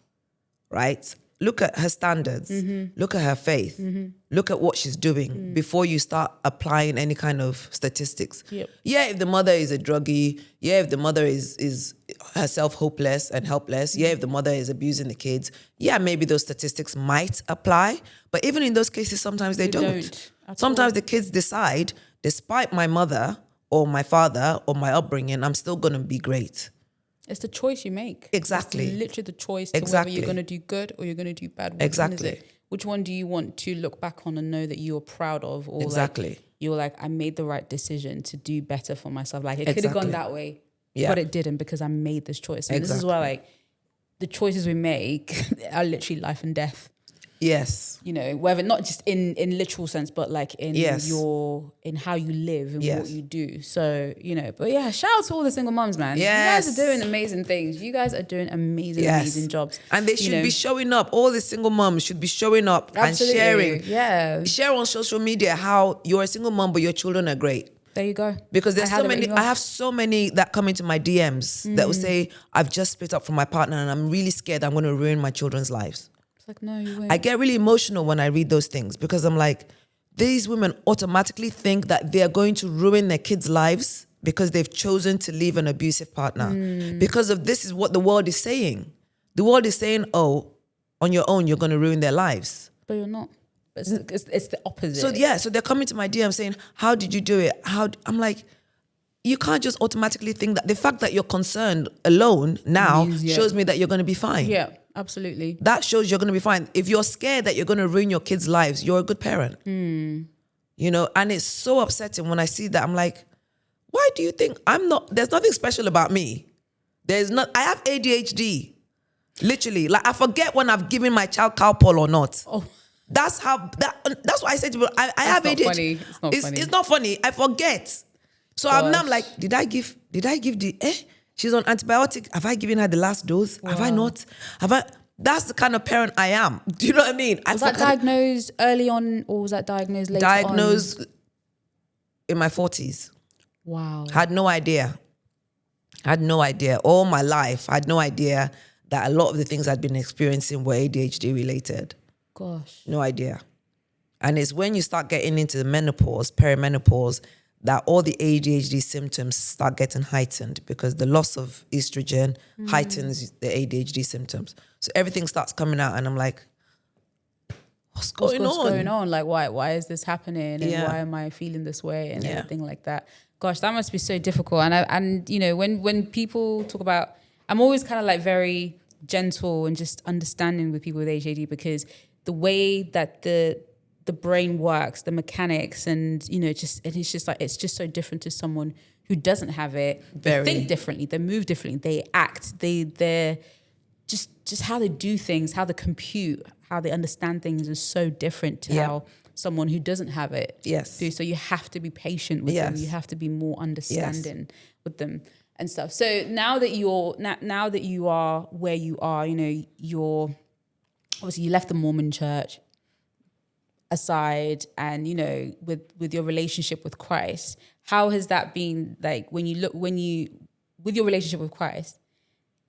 right? Look at her standards. Look at her faith. Look at what she's doing before you start applying any kind of statistics. Yep. Yeah, if the mother is a druggie, yeah, if the mother is herself hopeless and helpless, yeah, if the mother is abusing the kids, yeah, maybe those statistics might apply. But even in those cases, sometimes they don't. Sometimes the kids decide, despite my mother or my father or my upbringing, I'm still going to be great. It's the choice you make. Exactly. It's literally the choice to whether you're going to do good or you're going to do bad. Which one is it? Which one do you want to look back on and know that you're proud of? Or like you're like, I made the right decision to do better for myself. Like it could have gone that way, but it didn't because I made this choice. And this is why like the choices we make are literally life and death. Yes. You know, whether not just in literal sense, but like in in how you live and what you do. So, you know, but yeah, shout out to all the single moms, man. Yes. You guys are doing amazing things. You guys are doing amazing jobs. And they should be showing up. All the single moms should be showing up and sharing. Yeah. Share on social media how you're a single mom, but your children are great. There you go. Because there's so many, I have so many that come into my DMs that will say, I've just split up from my partner and I'm really scared I'm going to ruin my children's lives. It's like, no, you won't. I get really emotional when I read those things because I'm like, these women automatically think that they're going to ruin their kids' lives because they've chosen to leave an abusive partner. Because of this is what the world is saying. The world is saying, oh, on your own, you're going to ruin their lives. But you're not. It's the opposite. So they're coming to my DM saying, how did you do it? I'm like, you can't just automatically think that. The fact that you're concerned alone now shows me that you're going to be fine. Yeah, absolutely. That shows you're going to be fine. If you're scared that you're going to ruin your kids' lives, you're a good parent. You know, and it's so upsetting when I see that. I'm like, why do you think there's nothing special about me. I have ADHD. Literally. Like, I forget when I've given my child cowpaw or not. Oh. That's what I said to people. I have ADHD. Funny. It's not funny. It's not funny. I forget. So I'm now like, did I give she's on antibiotic. Have I given her the last dose? Wow. Have I not? That's the kind of parent I am. Do you know what I mean? Was that diagnosed early on or was that diagnosed later on? Diagnosed in my 40s. Wow. Had no idea. All my life, I had no idea that a lot of the things I'd been experiencing were ADHD related. Gosh. No idea. And it's when you start getting into the menopause, perimenopause, that all the ADHD symptoms start getting heightened because the loss of estrogen heightens the ADHD symptoms. So everything starts coming out and I'm like, what's going on? Like, why is this happening? And why am I feeling this way? And everything like that. Gosh, that must be so difficult. And you know, when people talk about, I'm always kind of like very gentle and just understanding with people with ADHD because the way that the brain works, the mechanics, and you know, it's just so different to someone who doesn't have it. They think differently, they move differently, they act, they're just how they do things, how they compute, how they understand things is so different to how someone who doesn't have it do. So you have to be patient with them. You have to be more understanding with them and stuff. So now that you are where you are, you know, you're obviously you left the Mormon church aside, and you know, with your relationship with Christ, how has that been like with your relationship with Christ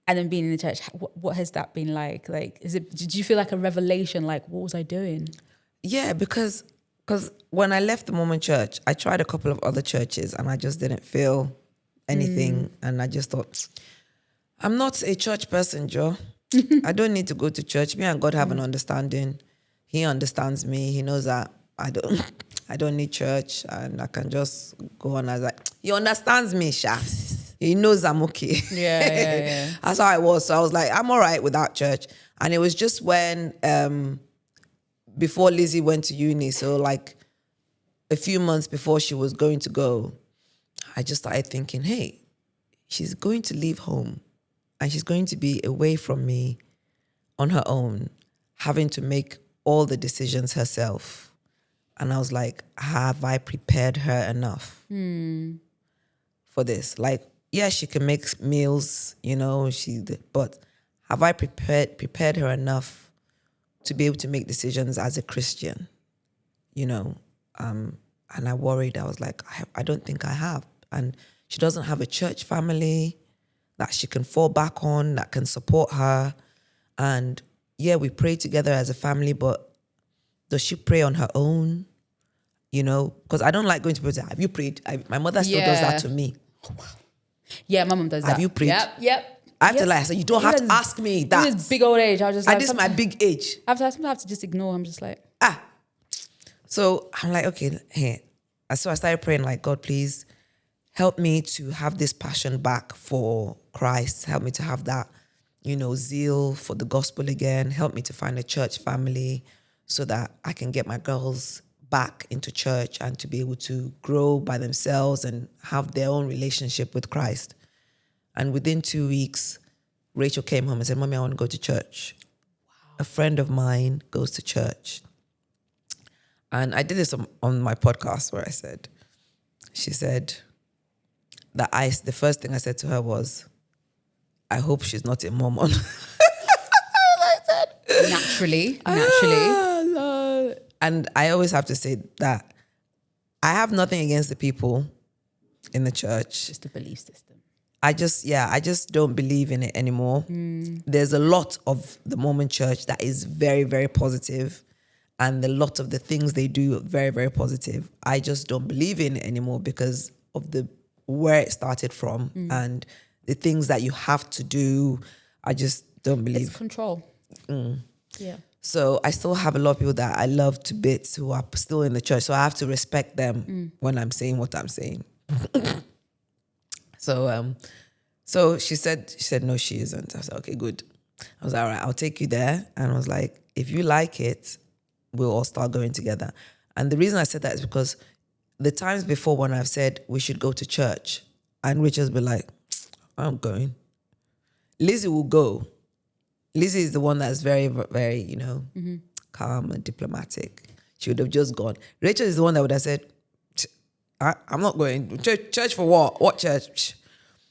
and then being in the church? What has that been like? Like, did you feel like a revelation? Like, what was I doing? Yeah, because when I left the Mormon church, I tried a couple of other churches and I just didn't feel anything, and I just thought, I'm not a church person, Joe. I don't need to go to church. Me and God have an understanding. He understands me. He knows that I don't need church, and I can just go on as he understands me, Sha. He knows I'm okay. Yeah. That's how I was. So I was like, I'm all right without church. And it was just when before Lizzie went to uni, so like a few months before she was going to go, I just started thinking, hey, she's going to leave home and she's going to be away from me on her own, having to make all the decisions herself. And I was like, have I prepared her enough for this? Like, yeah, she can make meals, but have I prepared her enough to be able to make decisions as a Christian? And I worried. I was like, I don't think I have. And she doesn't have a church family that she can fall back on, that can support her. And yeah, we pray together as a family, but does she pray on her own? Because I don't like going to people and say, have you prayed? My mother still does that to me. Yeah, my mom does that. Have you prayed? Yep. I have to lie. So you don't have to ask me that. This big old age. I was just like, this is my big age. Sometimes I have to just ignore. I'm just like, So I'm like, okay, hey. So I started praying like, God, please help me to have this passion back for Christ. Help me to have that, zeal for the gospel again. Help me to find a church family so that I can get my girls back into church and to be able to grow by themselves and have their own relationship with Christ. And within 2 weeks, Rachel came home and said, Mommy, I want to go to church. Wow. A friend of mine goes to church. And I did this on my podcast where she said that the first thing I said to her was, I hope she's not a Mormon. Naturally. And I always have to say that I have nothing against the people in the church. Just a belief system. I just don't believe in it anymore. There's a lot of the Mormon church that is very, very positive, and a lot of the things they do are very, very positive. I just don't believe in it anymore because of where it started from and the things that you have to do. I just don't believe. It's control. Yeah. So I still have a lot of people that I love to bits who are still in the church. So I have to respect them when I'm saying what I'm saying. So she said, no, she isn't. I was like, okay, good. I was like, all right, I'll take you there. And I was like, if you like it, we'll all start going together. And the reason I said that is because the times before when I've said we should go to church, and Richard's been like, I'm going. Lizzie will go. Lizzie is the one that's very, very, calm and diplomatic. She would have just gone. Rachel is the one that would have said, I'm not going. Church for what? What church?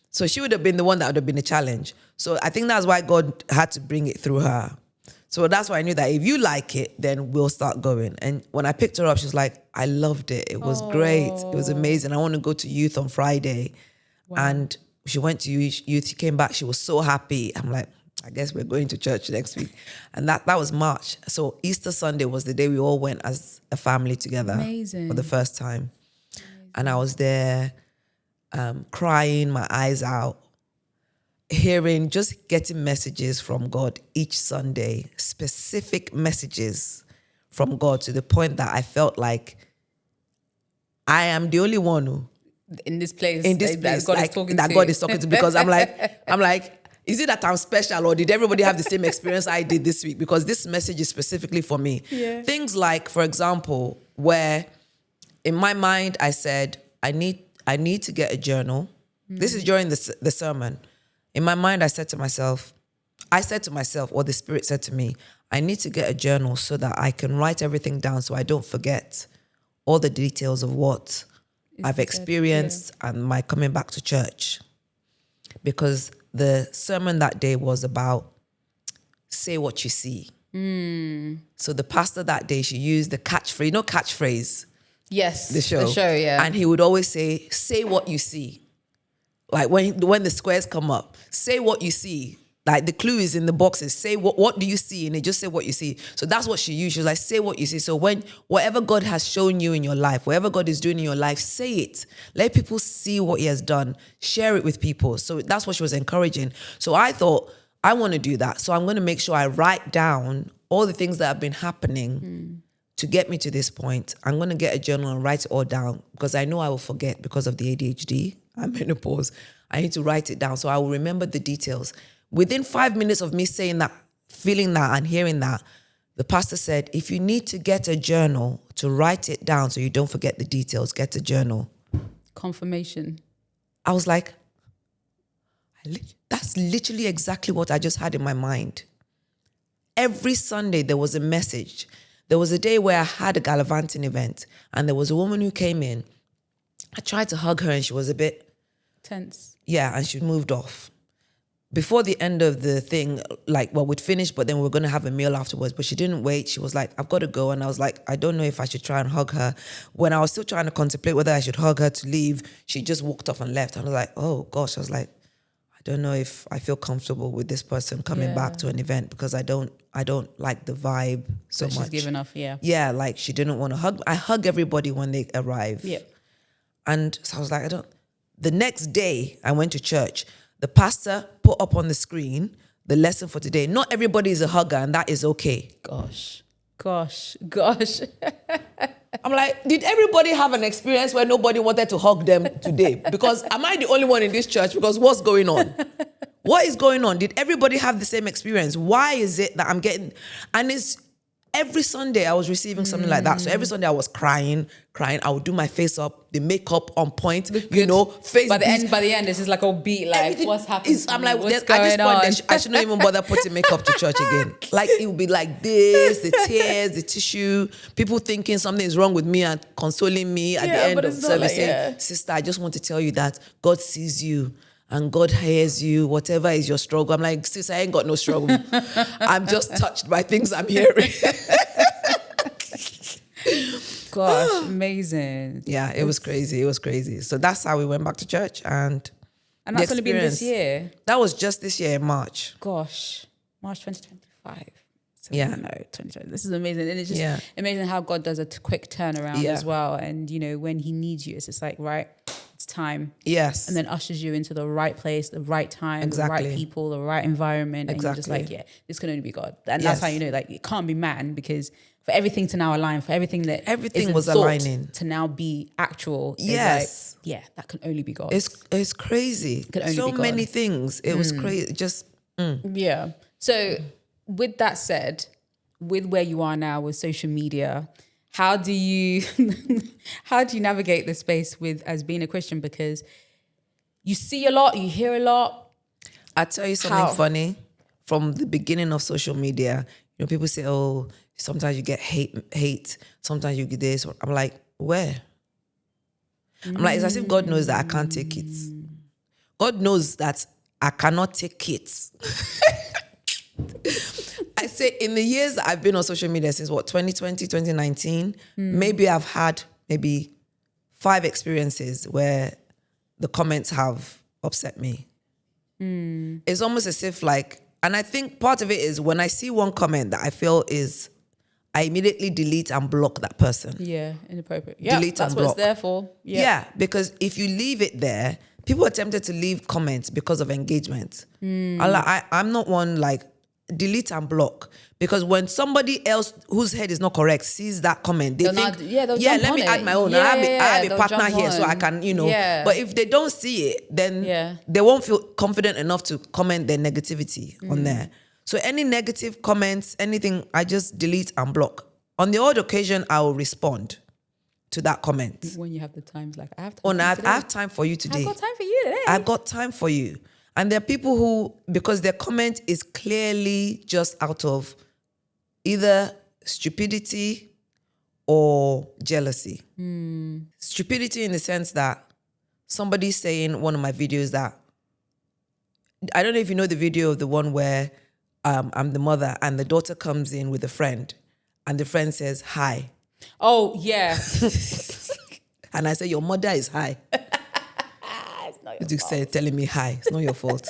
So she would have been the one that would have been a challenge. So I think that's why God had to bring it through her. So that's why I knew that if you like it, then we'll start going. And when I picked her up, she was like, I loved it. It was great. It was amazing. I want to go to youth on Friday. Wow. And she went to youth. She came back. She was so happy. I'm like, I guess we're going to church next week. And that was March. So Easter Sunday was the day we all went as a family together. Amazing. For the first time. And I was there crying my eyes out, getting messages from God each Sunday, specific messages from God to the point that I felt like I am the only one who in this place that God is talking to, because I'm like, is it that I'm special, or did everybody have the same experience I did this week? Because this message is specifically for me. Yeah. Things like, for example, where in my mind I said, I need to get a journal. This is during the sermon. In my mind, I said to myself, or the Spirit said to me, I need to get a journal so that I can write everything down so I don't forget all the details of what I've experienced and my coming back to church. Because the sermon that day was about say what you see. So the pastor that day, she used the catchphrase, catchphrase. Yes, the show, yeah. And he would always say what you see. Like when the squares come up, say what you see. Like the clue is in the boxes. Say what do you see? And they just say what you see. So that's what she used. She was like, say what you see. So whatever God has shown you in your life, whatever God is doing in your life, say it. Let people see what he has done. Share it with people. So that's what she was encouraging. So I thought, I want to do that. So I'm going to make sure I write down all the things that have been happening to get me to this point. I'm going to get a journal and write it all down because I know I will forget because of the ADHD. I'm menopause. I need to write it down so I will remember the details. Within 5 minutes of me saying that, feeling that and hearing that, the pastor said, if you need to get a journal to write it down so you don't forget the details, get a journal. Confirmation. I was like, that's literally exactly what I just had in my mind. Every Sunday there was a message. There was a day where I had a gallivanting event and there was a woman who came in. I tried to hug her and she was a bit Tense. Yeah, and she moved off. Before the end of the thing, we'd finished, but then we were going to have a meal afterwards. But she didn't wait. She was like, I've got to go. And I was like, I don't know if I should try and hug her. When I was still trying to contemplate whether I should hug her to leave, she just walked off and left. I was like, oh gosh. I was like, I don't know if I feel comfortable with this person coming back to an event because I don't like the vibe so much. She's given off, yeah. Yeah, like she didn't want to hug. I hug everybody when they arrive. Yeah. And so I was like, the next day I went to church. The pastor put up on the screen the lesson for today. Not everybody is a hugger, and that is okay. Gosh. I'm like, did everybody have an experience where nobody wanted to hug them today? Because am I the only one in this church? Because what's going on? What is going on? Did everybody have the same experience? Why is it that I'm getting... And it's every Sunday I was receiving something like that. So every Sunday I was crying. I would do my face up, the makeup on point, face. By the end, it's just like all beat, like everything what's happening? I'm like, what's at this going on? point, I shouldn't even bother putting makeup to church again. Like it would be like this, the tears, the tissue, people thinking something is wrong with me and consoling me at the end of the service saying, sister, I just want to tell you that God sees you. And God hears you, whatever is your struggle. I'm like, sis, I ain't got no struggle. I'm just touched by things I'm hearing. Gosh, amazing. Yeah, it was crazy. So that's how we went back to church. And that's only been this year? That was just this year in March. Gosh, March 2025. So yeah. No, 2020. This is amazing. And it's just amazing how God does a quick turnaround as well. And, when he needs you, it's just like, right, it's time. Yes. And then ushers you into the right place, the right time, the right people, the right environment. And you're just like, this can only be God. And that's how you know, like, it can't be man, because for everything to now align, for everything was aligning to now be actual. Yes. Like, that can only be God. It's crazy. It can only so be God. many things. It was crazy. Just Yeah. So with that said, with where you are now with social media, how do you navigate the space as being a Christian? Because you see a lot, you hear a lot. I'll tell you something funny. From the beginning of social media, people say, oh, sometimes you get hate, sometimes you get this. I'm like, where? I'm like, it's as if God knows that I can't take it. God knows that I cannot take it. I say in the years that I've been on social media since 2020, 2019, maybe I've had 5 experiences where the comments have upset me. It's almost as if and I think part of it is when I see one comment that I feel I immediately delete and block that person. Yeah, inappropriate. Yeah, delete that's and what block. it's there for. Yeah, because if you leave it there, people are tempted to leave comments because of engagement. I'm not one delete and block, because when somebody else whose head is not correct sees that comment, they think, let me add my own. I have a partner here, so I can, But if they don't see it, then they won't feel confident enough to comment their negativity on there. So any negative comments, anything, I just delete and block. On the odd occasion, I will respond to that comment. When you have the times, like, I have time. I have time for you today. I've got time for you today. I've got time for you. And there are people who, because their comment is clearly just out of either stupidity or jealousy. Stupidity in the sense that somebody's saying one of my videos that, I don't know if you know the video of the one where I'm the mother and the daughter comes in with a friend and the friend says, hi. Oh, yeah. And I say, your mother is high. You say, telling me hi. It's not your fault.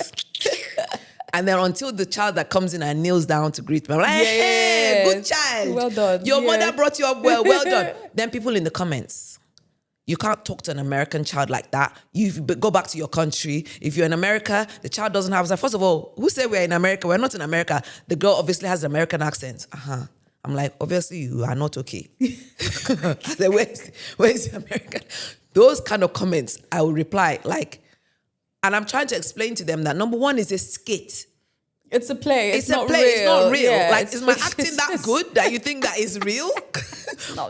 And then until the child that comes in and kneels down to greet me, I'm like, hey, good child. Well done. Your mother brought you up well done. Then people in the comments, you can't talk to an American child like that. You go back to your country. If you're in America, the child doesn't have... First of all, who said we're in America? We're not in America. The girl obviously has an American accent. I'm like, obviously you are not okay. I said, where's the American? Those kind of comments, I will reply and I'm trying to explain to them that number one is a skit. It's a play. It's not play. Real. It's not real. Yeah, is my acting that good that you think that is real?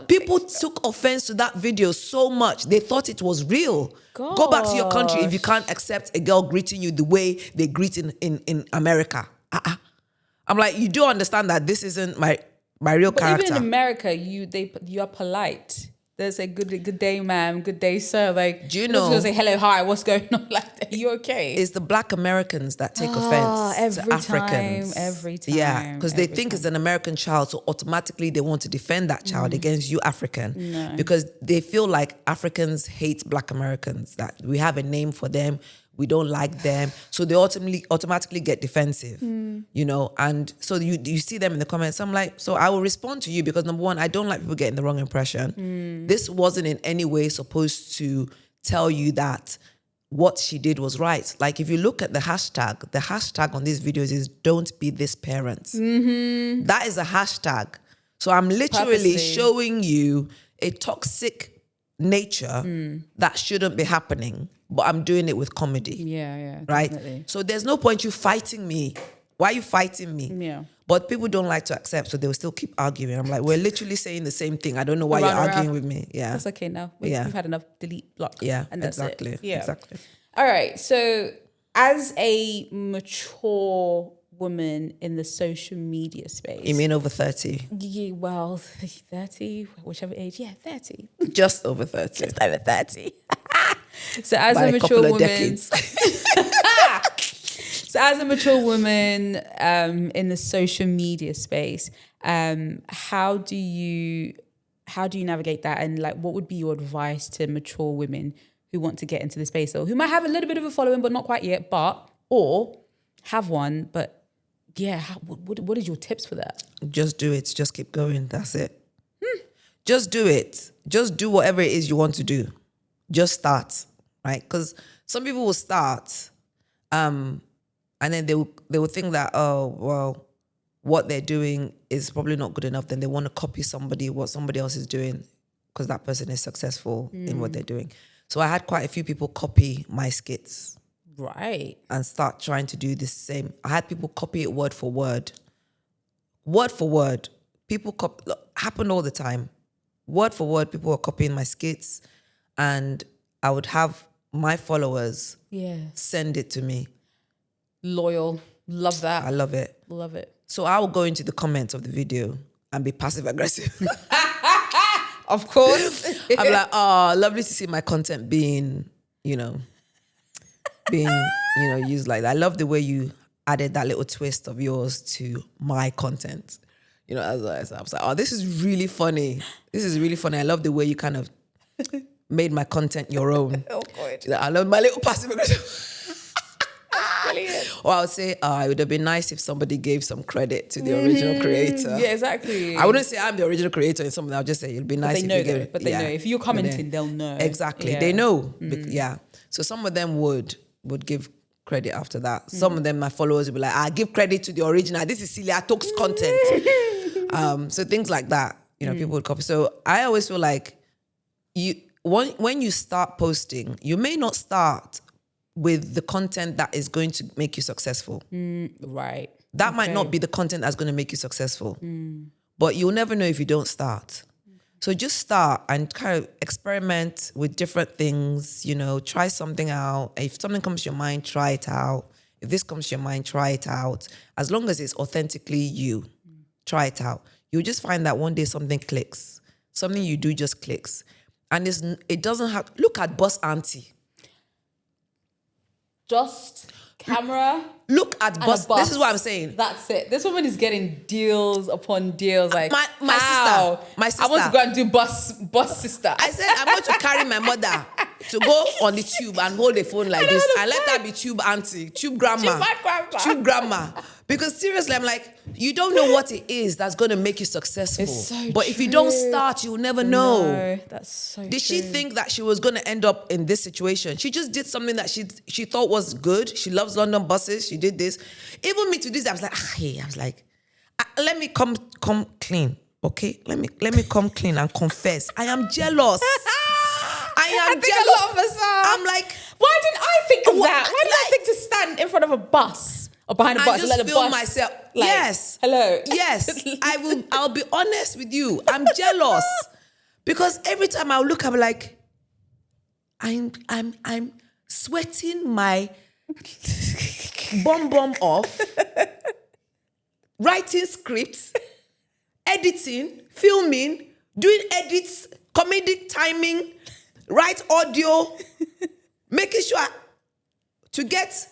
People took offense to that video so much. They thought it was real. Gosh. Go back to your country if you can't accept a girl greeting you the way they greet in America. I'm like, you do understand that this isn't my real character. Even in America, you are polite. They say good day, ma'am, good day, sir. Like, do you they're know? just gonna say hello, hi, what's going on? Like, are you okay? It's the Black Americans that take offense to Africans. Every time. Yeah, because they think it's an American child, so automatically they want to defend that child against you, African. Because they feel like Africans hate Black Americans, that we have a name for them, we don't like them, so they automatically get defensive, you know. And so you see them in the comments. I'm like, so I will respond to you because number one, I don't like people getting the wrong impression. This wasn't in any way supposed to tell you that what she did was right. Like if you look at the hashtag on these videos is "Don't be this parent." That is a hashtag. So I'm literally showing you a toxic nature that shouldn't be happening. But I'm doing it with comedy. Yeah, right? Definitely. So there's no point you fighting me. Why are you fighting me? Yeah. But people don't like to accept, so they will still keep arguing. I'm like, we're literally saying the same thing. I don't know why you're arguing with me. Yeah. That's okay now. We've had enough delete, block. Yeah, and that's exactly. It. Yeah. Exactly. All right. So as a mature woman in the social media space. You mean over 30? Yeah, well, 30, whichever age. Yeah, 30. Just over 30. Just over 30. So as By a mature woman, decades. so as a mature woman in the social media space, how do you navigate that, and like what would be your advice to mature women who want to get into the space, or who might have a little bit of a following but not quite yet, or have one, but yeah, what is your tips for that? Just do it. Just keep going. That's it. Just do it. Just do whatever it is you want to do. Just start, right? Because some people will start, and then they will think that, oh, well, what they're doing is probably not good enough. Then they want to copy what somebody else is doing because that person is successful in what they're doing. So I had quite a few people copy my skits. Right. And start trying to do the same. I had people copy it word for word. Word for word. People copy, happened all the time. Word for word, people were copying my skits, and I would have my followers send it to me. Loyal. Love that. I love it. Love it. So I will go into the comments of the video and be passive aggressive. Of course. I'm like, oh, lovely to see my content being used like that. I love the way you added that little twist of yours to my content. You know, I was like, oh, this is really funny. This is really funny. I love the way you kind of made my content your own. Oh, God. I love my little passive aggressive. Brilliant. Or I would say, it would have been nice if somebody gave some credit to the original creator. Yeah, exactly. I wouldn't say I'm the original creator in something. I'll just say it'd be nice if you gave it. But they know. If you're commenting, they'll know. Exactly. Yeah. They know. Yeah. So some of them would give credit after that. Some of them, my followers would be like, I give credit to the original. This is Celiatoks content. So things like that, people would copy. So I always feel like when you start posting, you may not start with the content that is going to make you successful. Right. That might not be the content that's going to make you successful. But you'll never know if you don't start. So just start and kind of experiment with different things, try something out. If something comes to your mind, try it out. If this comes to your mind, try it out. As long as it's authentically you, try it out. You'll just find that one day something clicks. Something you do just clicks. And it doesn't have, look at Boss Auntie. Just camera. Look at Boss. This is what I'm saying. That's it. This woman is getting deals upon deals. Like my sister. I want to go and do boss sister. I said I'm going to carry my mother to go on the tube and hold the phone like this and let her be tube auntie, tube grandma, tube grandma. Because seriously, I'm like, you don't know what it is that's going to make you successful. It's so but if you don't start, you'll never know. No, that's so Did she think that she was going to end up in this situation? She just did something that she thought was good. She loves London buses. She did this. Even me to this, I was like, let me come clean, okay? Let me come clean and confess. I am jealous. I am think jealous. a lot of us are. I'm like, why didn't I think of that? Why didn't I think to stand in front of a bus or behind a bus and let the feel bus myself? like, yes. Hello. Yes. I'll be honest with you. I'm jealous. Because every time I look, I'm like, I'm sweating my bum off, writing scripts, editing, filming, doing edits comedic timing, right audio, making sure to get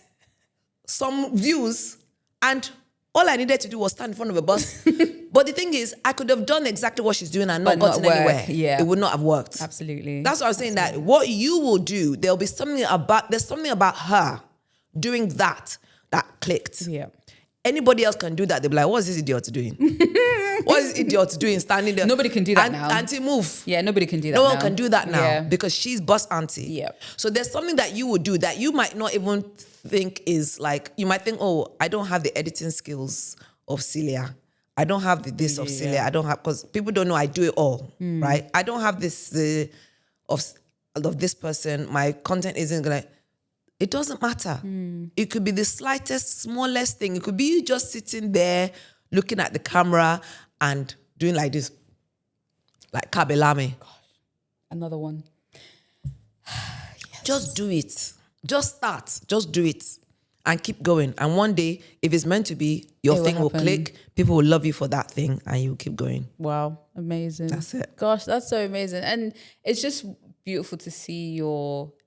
some views, and all I needed to do was stand in front of a bus. But the thing is, I could have done exactly what she's doing and not gotten anywhere. Yeah. It would not have worked. Absolutely. That's what I was saying, that what you will do, there's something about her doing that clicked. Yeah. Anybody else can do that. They'll be like, what's this idiot doing? What is this idiot doing standing there? Nobody can do that now. Auntie, move. Yeah, nobody can do that No now. one can do that now, Yeah. because she's boss auntie. Yeah. So there's something that you would do that you might not even think is like, you might think, oh, I don't have the editing skills of Celia. I don't have the this of Celia. I don't have, because people don't know I do it all, right? I don't have this of this person. My content isn't gonna. It doesn't matter. It could be the slightest, smallest thing. It could be you just sitting there looking at the camera and doing like this, like Kabelame. Another one. Just do it. Just start. Just do it. And keep going. And one day, if it's meant to be, your thing will click. People will love you for that thing, and you'll keep going. Wow. Amazing. That's it. Gosh, that's so amazing. And it's just beautiful to see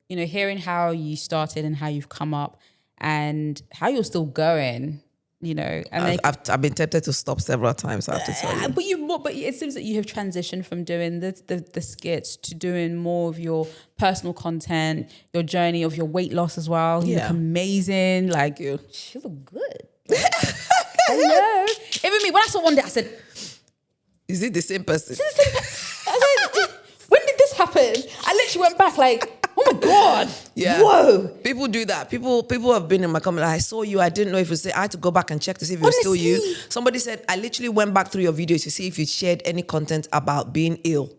hearing how you started and how you've come up and how you're still going, And I've been tempted to stop several times, I have to tell you. But it seems that you have transitioned from doing the skits to doing more of your personal content, your journey of your weight loss as well. You look amazing. Like, you look good. Hello. Even me, when I saw one day, I said, is it the same person? I said, when did this happen? I literally went back like, oh my God. Yeah. Whoa. People do that. People have been in my comment. I saw you. I didn't know if it was. I had to go back and check to see if it was still you. Somebody said, I literally went back through your videos to see if you shared any content about being ill.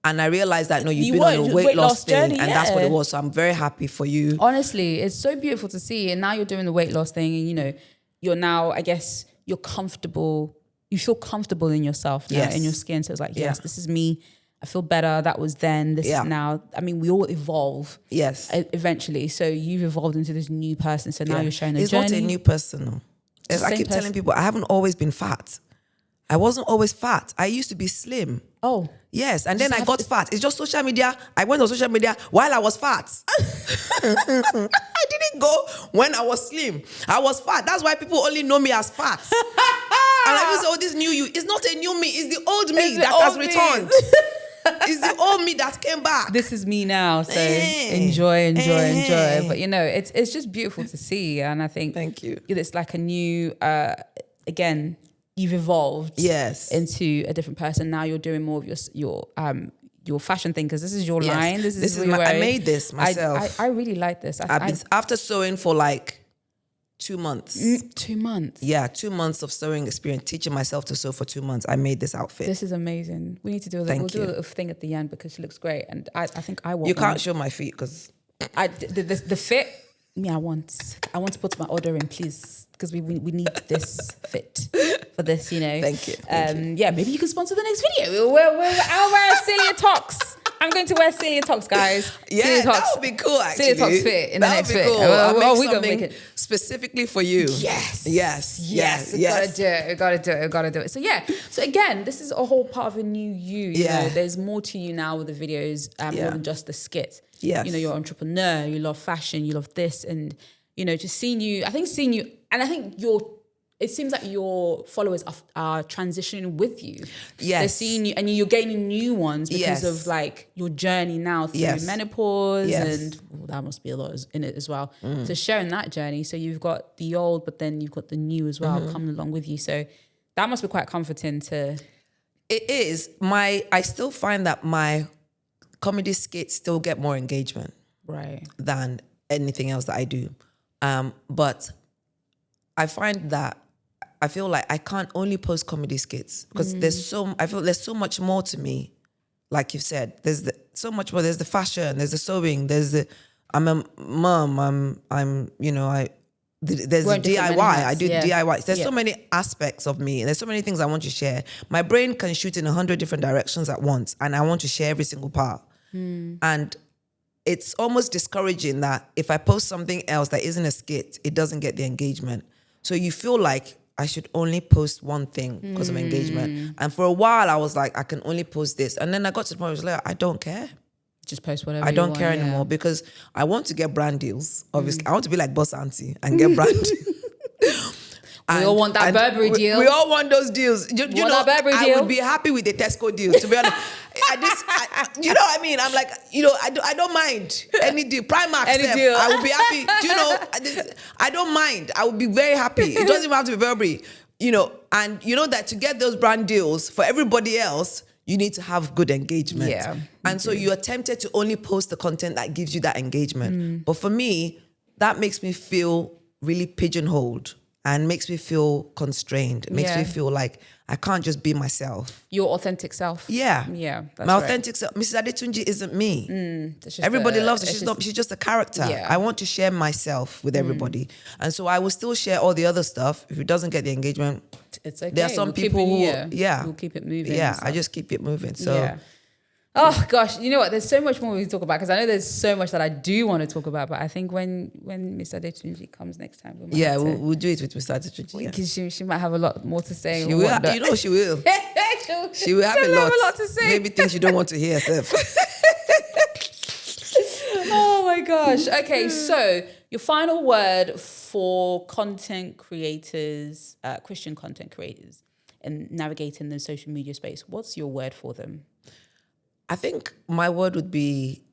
And I realized that, no, you've been on a weight loss thing. Journey, and that's what it was. So I'm very happy for you. Honestly, it's so beautiful to see. And now you're doing the weight loss thing. And, you're now, I guess, you're comfortable. You feel comfortable in yourself now, in your skin. So it's like, yes, this is me. I feel better. That was then. This is now. I mean, we all evolve. Yes. Eventually. So you've evolved into this new person. So now you're showing the journey. It's not a new person. No. I keep telling people, I haven't always been fat. I wasn't always fat. I used to be slim. Oh. Yes. And then I got fat. It's just social media. I went on social media while I was fat. I didn't go when I was slim. I was fat. That's why people only know me as fat. And I was, this new you. It's not a new me. It's the old me that has returned. It's the old me that came back. This is me now. So enjoy. But it's just beautiful to see. And I think thank you. It's like a new again, you've evolved into a different person. Now you're doing more of your fashion thing, because this is your line. This is I made this myself. I really like this. I've been after sewing for like 2 months. 2 months. Yeah, 2 months of sewing experience, teaching myself to sew for 2 months. I made this outfit. This is amazing. We need to do a little thing at the end, because she looks great, and I think I want. You can't show my feet because the fit. Me, I want to put my order in, please, because we need this fit for this. Thank you. Yeah, maybe you can sponsor the next video. I'll wear Celiatoks. I'm going to wear Celiatoks, guys. Yeah, Celiatoks. that would be cool, actually. Celiatoks fit in the next fit. Cool. We're gonna make it specifically for you. Yes. We gotta do it. So yeah. So again, this is a whole part of a new you. There's more to you now with the videos, more than just the skit. Yes. You're an entrepreneur. You love fashion. You love this, and just seeing you. I think it seems like your followers are transitioning with you. Yes. They're seeing you, and you're gaining new ones because of like your journey now through menopause, and that must be a lot in it as well. So sharing that journey. So you've got the old, but then you've got the new as well coming along with you. So that must be quite comforting to. It is. I still find that my comedy skits still get more engagement than anything else that I do. But I find that I feel like I can't only post comedy skits because there's so much more to me. Like you've said, there's so much more. There's the fashion, there's the sewing, I'm a mom, there's the DIY. I do DIY. There's so many aspects of me. There's so many things I want to share. My brain can shoot in 100 different directions at once, and I want to share every single part. And it's almost discouraging that if I post something else that isn't a skit, it doesn't get the engagement. So you feel like I should only post one thing because of engagement. And for a while, I was like, I can only post this. And then I got to the point where I was like, I don't care. Just post whatever I you don't want, care anymore because I want to get brand deals. Obviously, I want to be like Boss Auntie and get brand deals. We all want that Burberry deal. We all want those deals. You know, that Burberry I deal? would be happy with the Tesco deal, to be honest. You know what I mean? I'm like, you know, I don't mind any deal. Primark, Any Steph, deal. I would be happy. You know, I don't mind. I would be very happy. It doesn't even have to be Burberry. You know, and you know that to get those brand deals for everybody else, you need to have good engagement. Yeah. And so you're tempted to only post the content that gives you that engagement. But for me, that makes me feel really pigeonholed and makes me feel constrained. It makes me feel like I can't just be myself. Your authentic self. Yeah. Yeah. That's My right. authentic self. Mrs. Adetunji isn't me. That's just Everybody loves her. She's just a character. Yeah. I want to share myself with everybody. And so I will still share all the other stuff. If it doesn't get the engagement, It's okay. there are some We'll keep people it, who, we'll keep it moving. yeah, and stuff. I just keep it moving. So Yeah. Oh gosh, you know what? There's so much more we can talk about because I know there's so much that I do want to talk about. But I think when Mr. Adetunji comes next time, we might yeah, have to, we'll do it with Mr. Adetunji. Yeah. because she might have a lot more to say. She will, you know she will. She will have a lot to say. Maybe things you don't want to hear, Steph. Oh my gosh. Okay, so your final word for content creators, Christian content creators, and navigating the social media space. What's your word for them? I think my word would be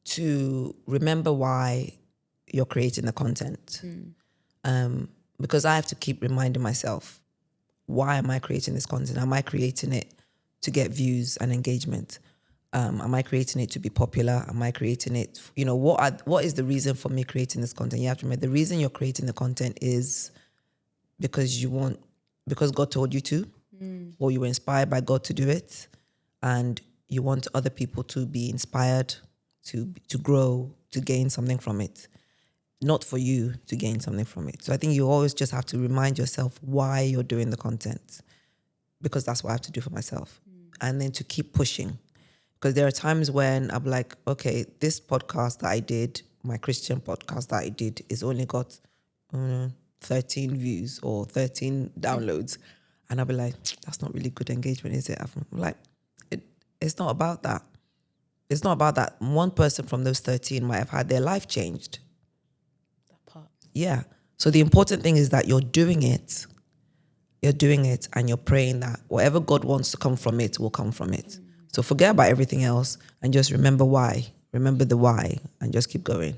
to remember why you're creating the content. Because I have to keep reminding myself, why am I creating this content? Am I creating it to get views and engagement? Am I creating it to be popular? Am I creating it, you know, what is the reason for me creating this content? You have to remember the reason you're creating the content is because God told you to, or you were inspired by God to do it, and you want other people to be inspired, to grow, to gain something from it, not for you to gain something from it. So I think you always just have to remind yourself why you're doing the content, because that's what I have to do for myself. And then to keep pushing. Because there are times when I'm like, okay, this podcast that I did, my Christian podcast that I did, is only got 13 views or 13 downloads. And I'll be like, that's not really good engagement, is it? I'm like, it's not about that. It's not about that. One person from those 13 might have had their life changed. That part. Yeah. So the important thing is that you're doing it and you're praying that whatever God wants to come from it will come from it. So forget about everything else and just remember why. Remember the why and just keep going.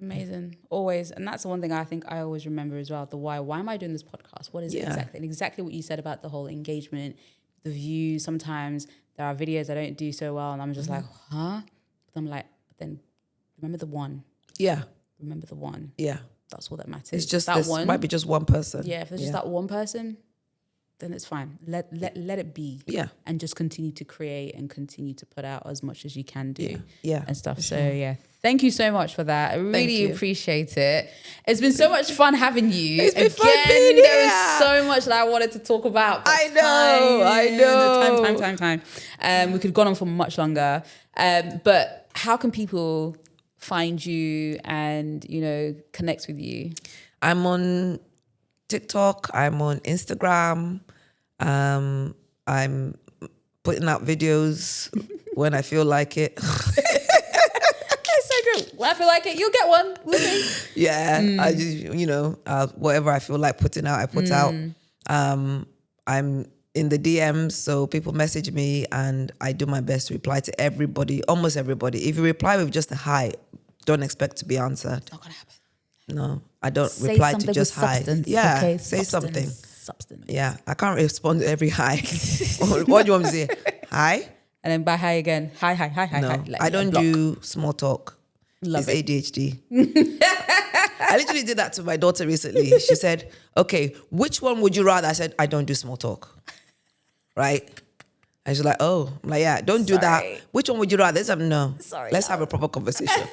Amazing. Always. And that's the one thing I think I always remember as well, the why. Why am I doing this podcast? What is it exactly? And exactly what you said about the whole engagement, the views. Sometimes there are videos I don't do so well and I'm just like, huh? But I'm like, but then remember the one. Yeah. Remember the one. Yeah. That's all that matters. It's just that this one. might be just one person. Yeah, if it's just that one person, then it's fine. Let it be. Yeah. And just continue to create and continue to put out as much as you can do. Yeah. And stuff. So yeah, thank you so much for that. I really you. appreciate it. It's been so much fun having you. It's been fun being here. There was so much that I wanted to talk about. but I know. Time. We could have gone on for much longer. But how can people find you and, you know, connect with you? I'm on TikTok. I'm on Instagram. I'm putting out videos when I feel like it. It's so good. When I feel like it, you'll get one. We'll see. Yeah, I just, you know, whatever I feel like putting out, I put out. I'm in the DMs, so people message me and I do my best to reply to everybody, almost everybody. If you reply with just a hi, don't expect to be answered. Not gonna happen. No, I don't Say reply something to just with hi. substance, Yeah, okay? say something. Substance. Yeah, I can't respond to every hi. What do you want me to say? Hi? And then by hi again. Hi. No, hi. Like, I don't block. do small talk. Love it's ADHD. I literally did that to my daughter recently. She said, okay, which one would you rather? I said, I don't do small talk. Right? And she's like, oh. I'm like, yeah, don't do that. Which one would you rather? I said, no. Sorry, Let's have a proper conversation.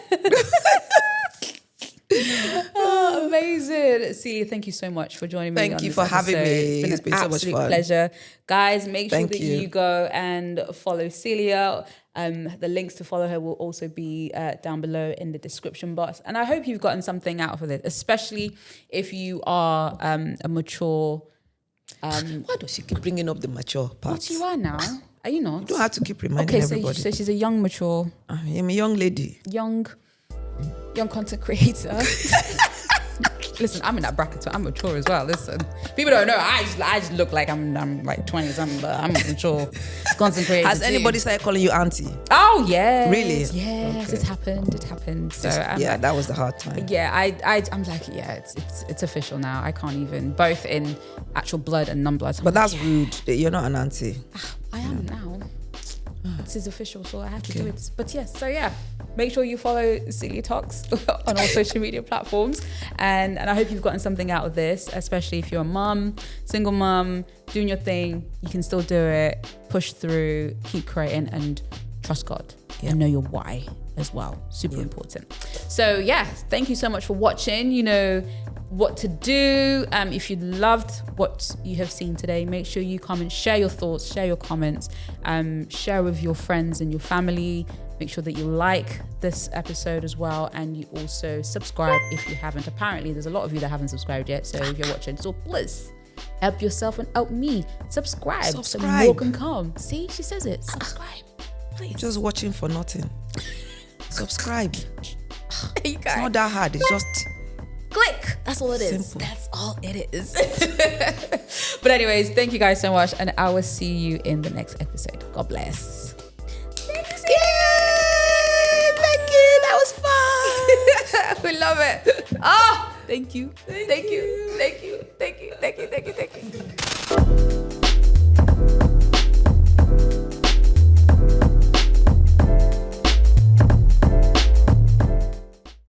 Oh, amazing. Celia, thank you so much for joining me. Thank on you this for having episode. me. It's been so an much absolute fun. pleasure. Guys, make sure Thank that you. you go and follow Celia. The links to follow her will also be down below in the description box. And I hope you've gotten something out of it, especially if you are a mature Why does she keep bringing up the mature parts? What you are now? Are you not? You don't have to keep reminding everybody. So she's a young, mature, I'm a young lady. young content creator. Listen, I'm in that bracket, so I'm mature as well. Listen, people don't know. I just look like I'm like 20 something, but I'm mature content creator. Has anybody started calling you auntie? Oh yeah, Really? Yes, Okay. It happened. So Yeah, that was the hard time. yeah, I'm like, yeah, it's official now. I can't even, both in actual blood and non-blood. But that's rude. You're not an auntie. I am now. This is official, so I have to do it. But yes, so yeah, make sure you follow Celiatoks on all social media platforms, and I hope you've gotten something out of this, especially if you're a mum, single mum, doing your thing. You can still do it, push through, keep creating, and trust God and know your why as well. Super important. So yeah, thank you so much for watching. You know what to do. If you loved what you have seen today, make sure you comment, share your thoughts, share your comments, share with your friends and your family. Make sure that you like this episode as well, and you also subscribe if you haven't. Apparently there's a lot of you that haven't subscribed yet, so if you're watching, so please help yourself and help me. Subscribe. So more can come. See, she says it. Subscribe, please. Just watching for nothing. Subscribe. You It's not that hard. It's just click. That's all it is. Simple. That's all it is. But anyways, thank you guys so much, and I will see you in the next episode. God bless. Thanks. Yay! Thank you. That was fun. We love it. Thank you. Thank you.